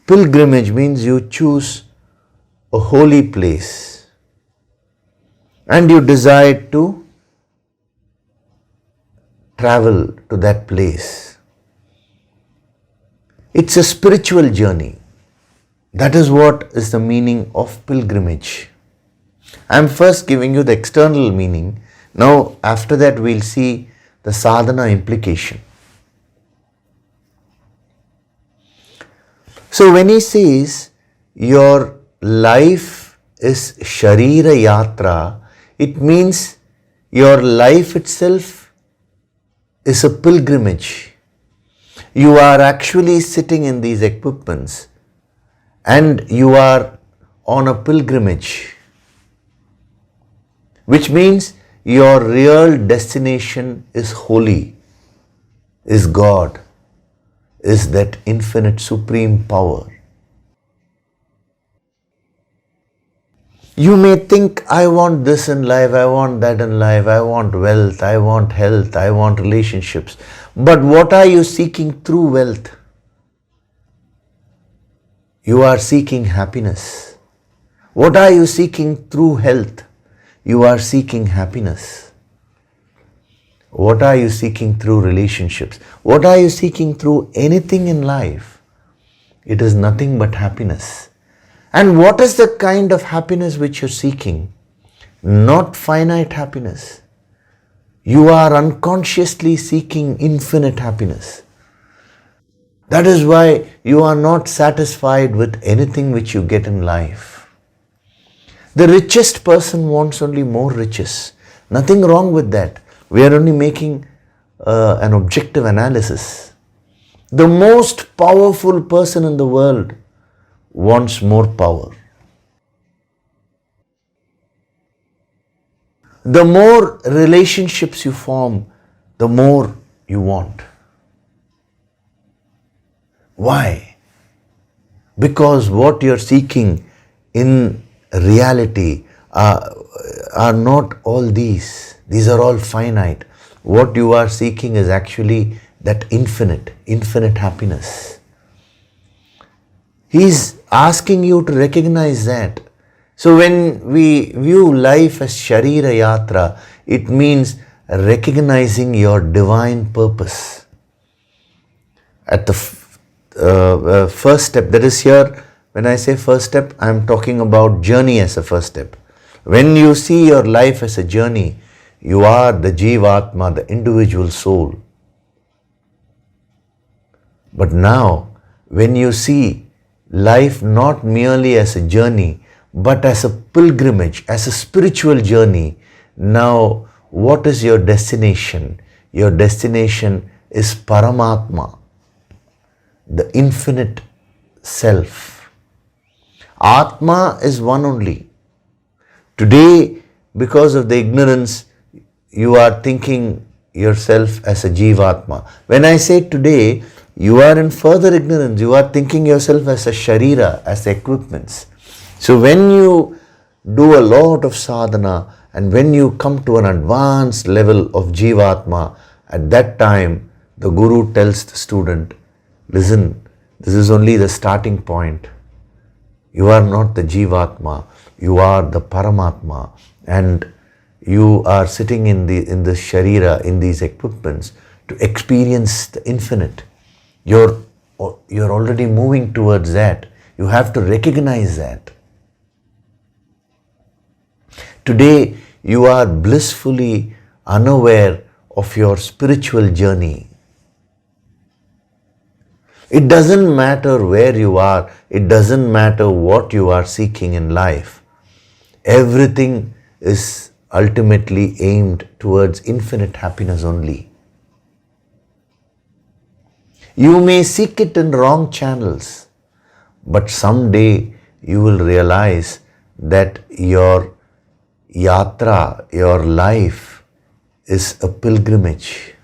Pilgrimage means you choose a holy place and you decide to travel to that place. It's a spiritual journey. That is what is the meaning of pilgrimage. I am first giving you the external meaning. Now, after that, we'll see the sadhana implication. So, when he says your life is Sharira Yatra, it means your life itself is a pilgrimage. You are actually sitting in these equipments and you are on a pilgrimage, which means your real destination is holy, is God, is that infinite supreme power. You may think, I want this in life, I want that in life, I want wealth, I want health, I want relationships. But what are you seeking through wealth? You are seeking happiness. What are you seeking through health? You are seeking happiness. What are you seeking through relationships? What are you seeking through anything in life? It is nothing but happiness. And what is the kind of happiness which you're seeking? Not finite happiness. You are unconsciously seeking infinite happiness. That is why you are not satisfied with anything which you get in life. The richest person wants only more riches. Nothing wrong with that. We are only making an objective analysis. The most powerful person in the world wants more power. The more relationships you form, the more you want. Why? Because what you're seeking in reality are not all these. These are all finite. What you are seeking is actually that infinite happiness. He's asking you to recognize that. So when we view life as Sharira Yatra, it means recognizing your divine purpose. At the first step, that is here, when I say first step, I am talking about journey as a first step. When you see your life as a journey, you are the Jivatma, the individual soul. But now, when you see life not merely as a journey, but as a pilgrimage, as a spiritual journey. Now, what is your destination? Your destination is Paramatma, the infinite self. Atma is one only. Today, because of the ignorance, you are thinking yourself as a Jivatma. When I say today, you are in further ignorance. You are thinking yourself as a Sharira, as equipments. So when you do a lot of sadhana and when you come to an advanced level of Jivatma, at that time the Guru tells the student, listen, this is only the starting point. You are not the Jivatma, you are the Paramatma, and you are sitting in the Sharira, in these equipments, to experience the infinite. You're already moving towards that. You have to recognize that. Today, you are blissfully unaware of your spiritual journey. It doesn't matter where you are. It doesn't matter what you are seeking in life. Everything is ultimately aimed towards infinite happiness only. You may seek it in wrong channels, but someday you will realize that your yatra, your life, is a pilgrimage.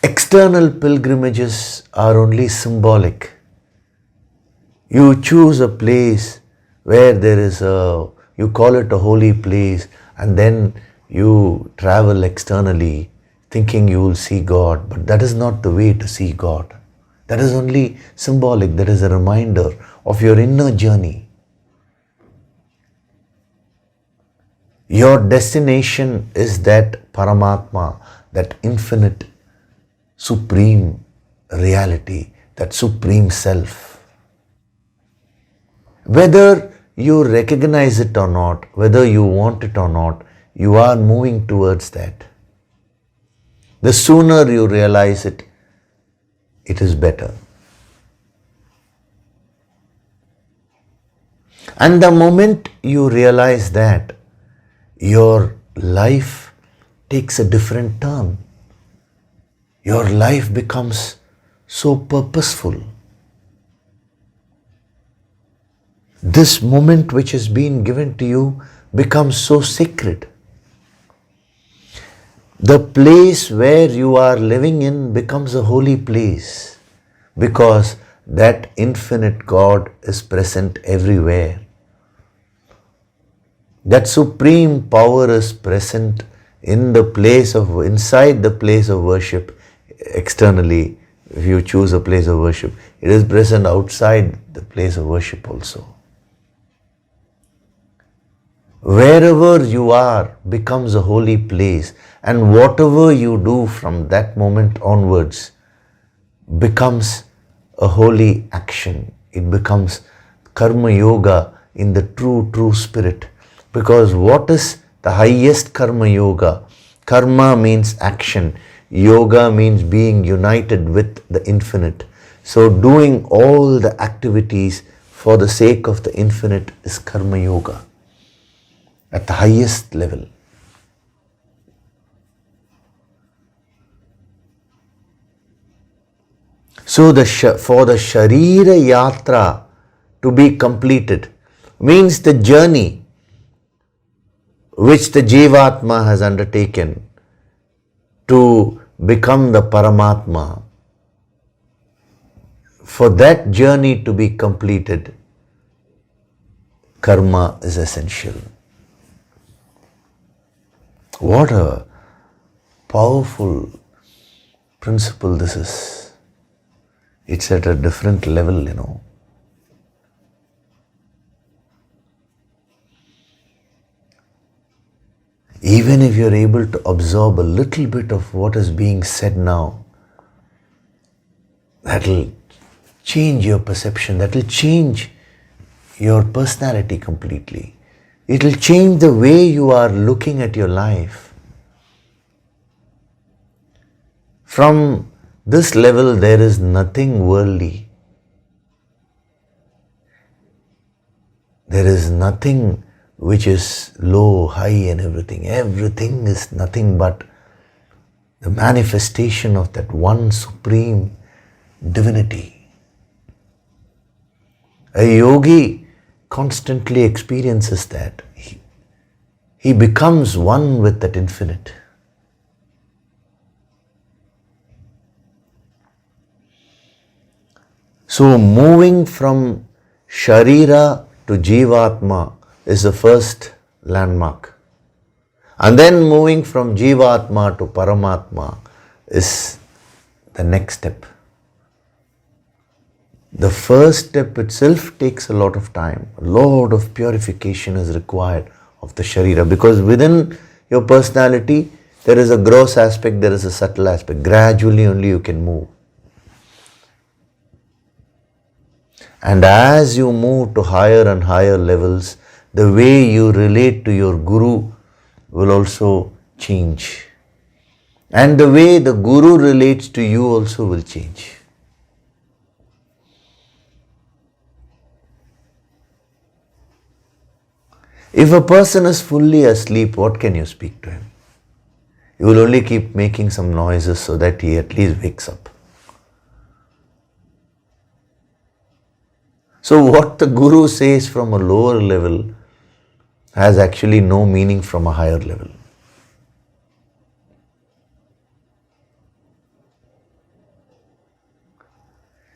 External pilgrimages are only symbolic. You choose a place where there is you call it a holy place, and then you travel externally thinking you will see God, but that is not the way to see God. That is only symbolic. That is a reminder of your inner journey. Your destination is that Paramatma, that infinite, supreme reality, that supreme self. Whether you recognize it or not, whether you want it or not, you are moving towards that. The sooner you realize it, it is better. And the moment you realize that, your life takes a different turn. Your life becomes so purposeful. This moment which has been given to you becomes so sacred. The place where you are living in becomes a holy place because that infinite God is present everywhere. That supreme power is present in the place of, inside the place of worship, externally. If you choose a place of worship, it is present outside the place of worship also. Wherever you are becomes a holy place, and whatever you do from that moment onwards becomes a holy action. It becomes karma yoga in the true spirit. Because what is the highest karma yoga? Karma means action. Yoga means being united with the infinite. So doing all the activities for the sake of the infinite is karma yoga at the highest level. So for the Sharira Yatra to be completed means the journey which the Jivatma has undertaken to become the Paramatma. For that journey to be completed, karma is essential. What a powerful principle this is. It's at a different level, you know. Even if you're able to absorb a little bit of what is being said now, that will change your perception, that will change your personality completely. It will change the way you are looking at your life. From this level, there is nothing worldly. There is nothing which is low, high and everything. Everything is nothing but the manifestation of that one supreme divinity. A yogi constantly experiences that. He becomes one with that infinite. So moving from Sharira to Jivatma is the first landmark. And then moving from Jivatma to Paramatma is the next step. The first step itself takes a lot of time. A lot of purification is required of the Sharira, because within your personality there is a gross aspect, there is a subtle aspect. Gradually only you can move. And as you move to higher and higher levels, the way you relate to your Guru will also change. And the way the Guru relates to you also will change. If a person is fully asleep, what can you speak to him? You will only keep making some noises so that he at least wakes up. So what the Guru says from a lower level has actually no meaning from a higher level.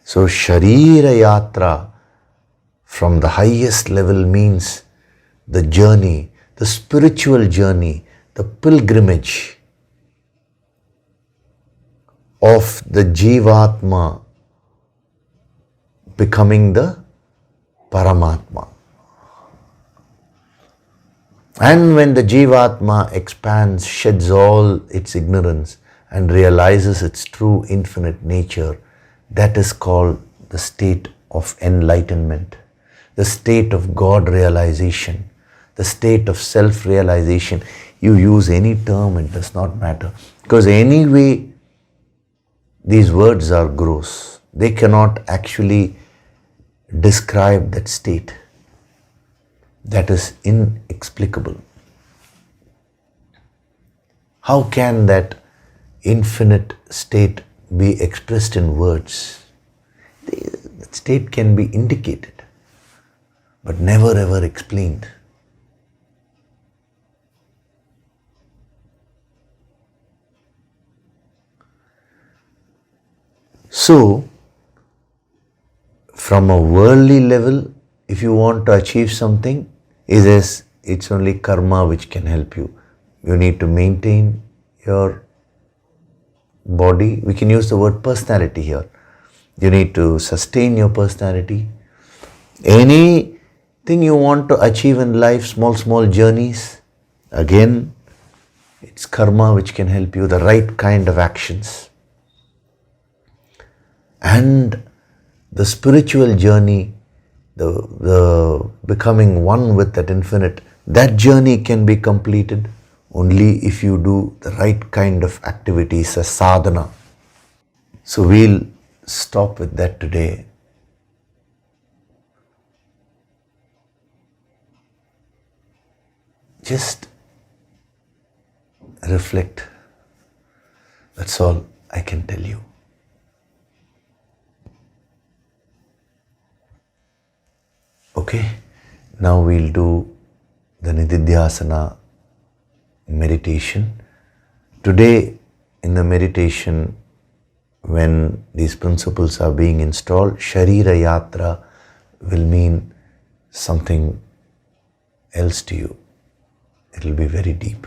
So Sharira Yatra from the highest level means the journey, the spiritual journey, the pilgrimage of the Jivatma becoming the Paramatma. And when the Jivatma expands, sheds all its ignorance and realizes its true infinite nature, that is called the state of enlightenment, the state of God realization, the state of self-realization. You use any term, it does not matter. Because anyway, these words are gross. They cannot actually describe that state. That is inexplicable. How can that infinite state be expressed in words? That state can be indicated, but never ever explained. So, from a worldly level, if you want to achieve something, it's only karma which can help you. You need to maintain your body. We can use the word personality here. You need to sustain your personality. Anything you want to achieve in life, small journeys, again, it's karma which can help you, the right kind of actions. And the spiritual journey, the becoming one with that infinite, that journey can be completed only if you do the right kind of activities, a sadhana. So we'll stop with that today. Just reflect. That's all I can tell you. Okay, now we'll do the Nididhyasana meditation. Today in the meditation, when these principles are being installed, Sharira Yatra will mean something else to you. It will be very deep.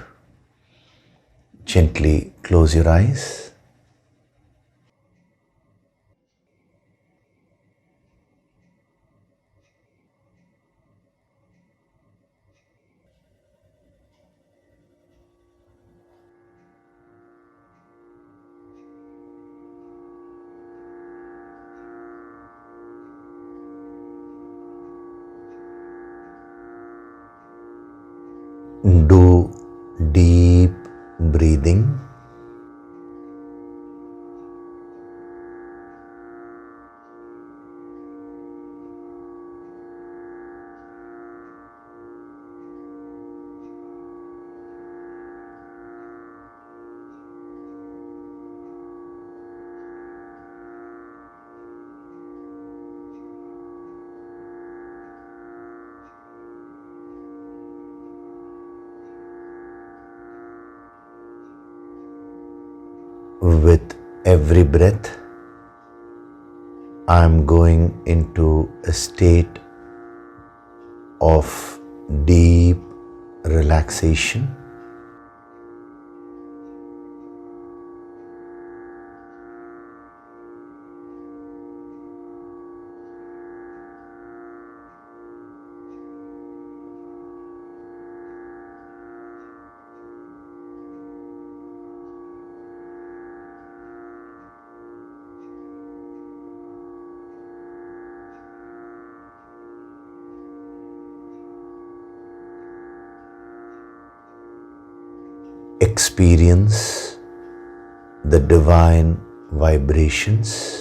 Gently close your eyes. Do deep breathing. every breath, I am going into a state of deep relaxation. Experience the divine vibrations.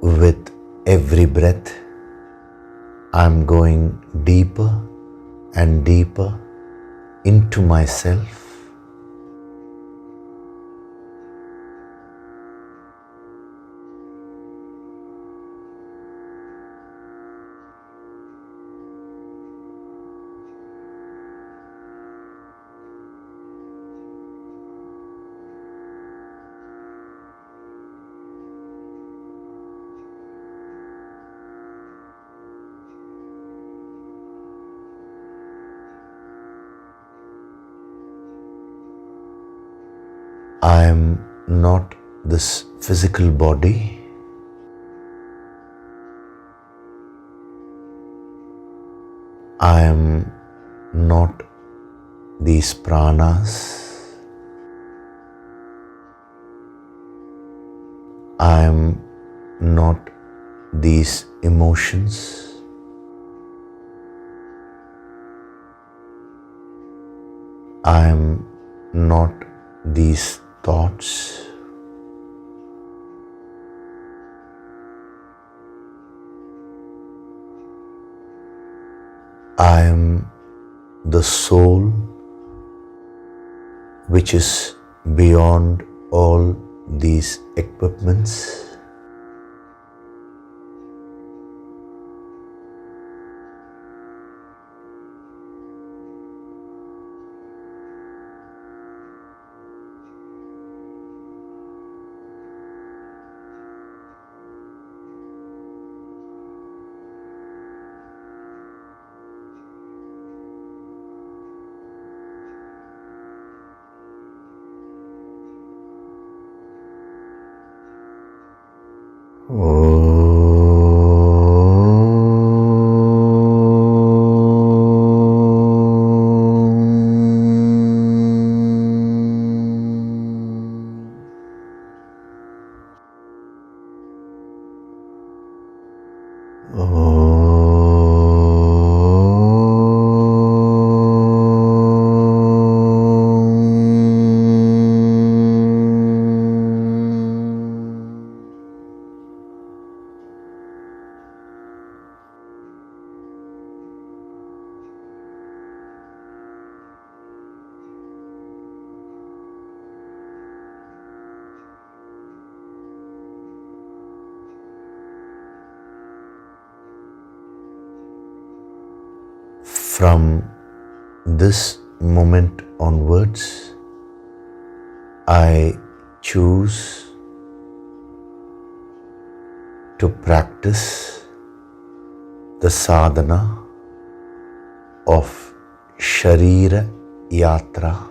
With every breath, I am going deeper and deeper into myself. I am not this physical body. I am not these pranas. I am not these emotions. I am not these thoughts. I am the soul which is beyond all these equipments. From this moment onwards, I choose to practice the sadhana of Sharira Yatra.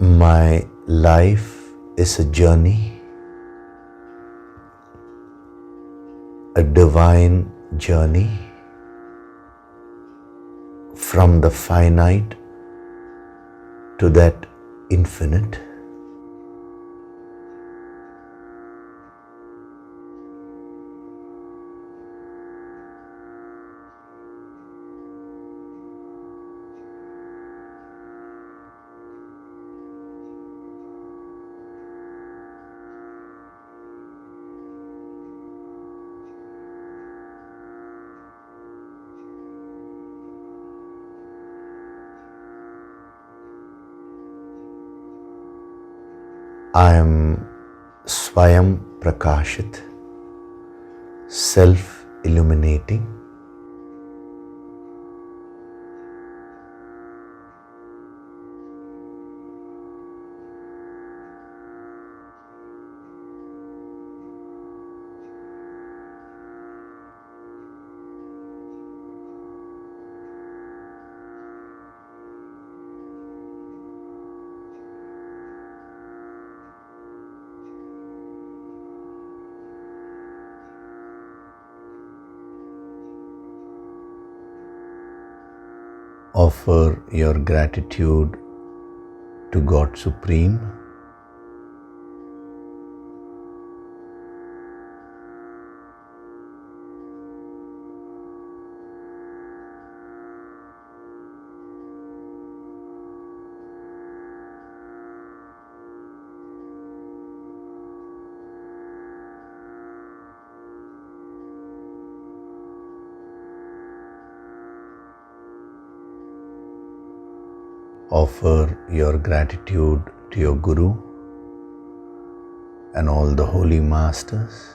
My life is a journey, a divine journey from the finite to that infinite. I am Swayam Prakashit, self-illuminating. Offer your gratitude to God Supreme. Offer your gratitude to your Guru and all the holy masters.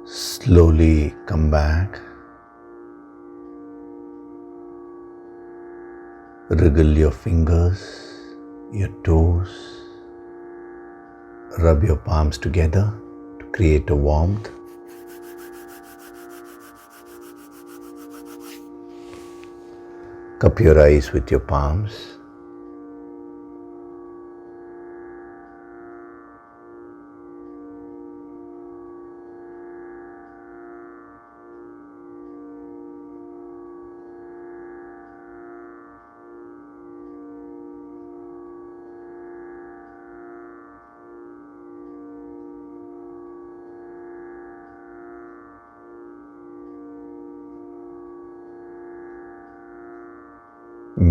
Slowly come back. Wriggle your fingers, your toes. Rub your palms together to create a warmth. Cup your eyes with your palms.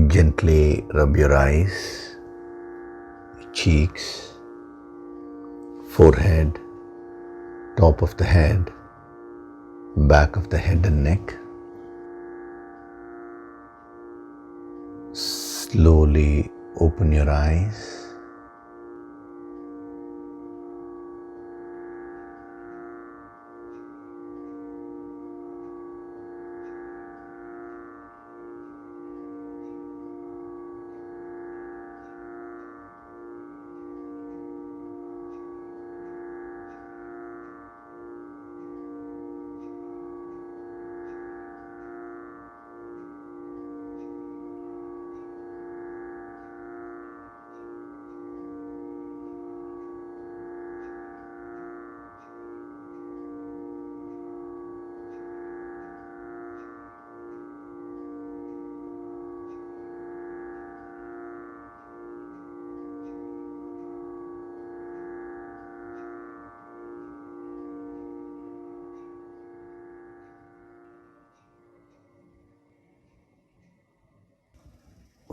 Gently rub your eyes, cheeks, forehead, top of the head, back of the head and neck. Slowly open your eyes.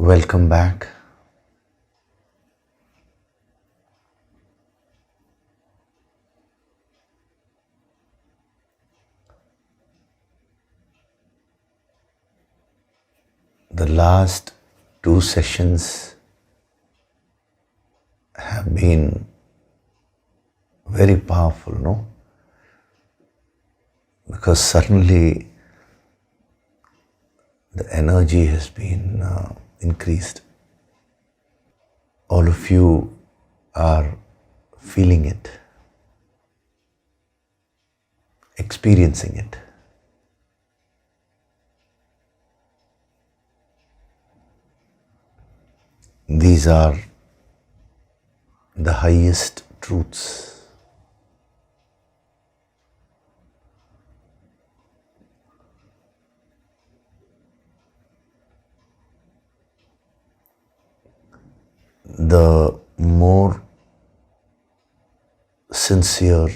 welcome back. The last two sessions have been very powerful, no? Because suddenly the energy has been increased. All of you are feeling it, experiencing it. These are the highest truths. The more sincere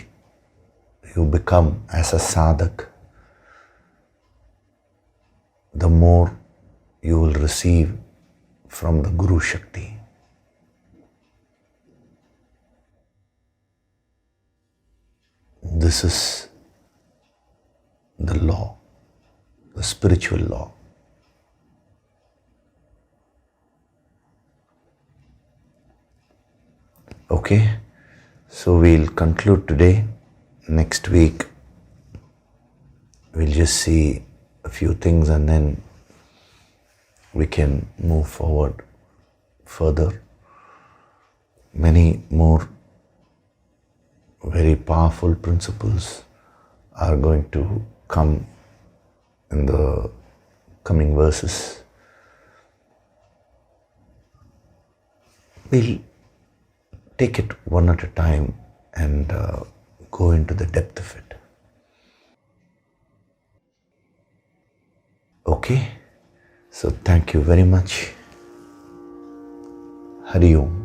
you become as a sadhak, the more you will receive from the Guru Shakti. This is the law, the spiritual law. Okay, so we'll conclude today. Next week, we'll just see a few things and then we can move forward further. Many more very powerful principles are going to come in the coming verses. We'll take it one at a time and go into the depth of it. Okay, so thank you very much. Hari Om.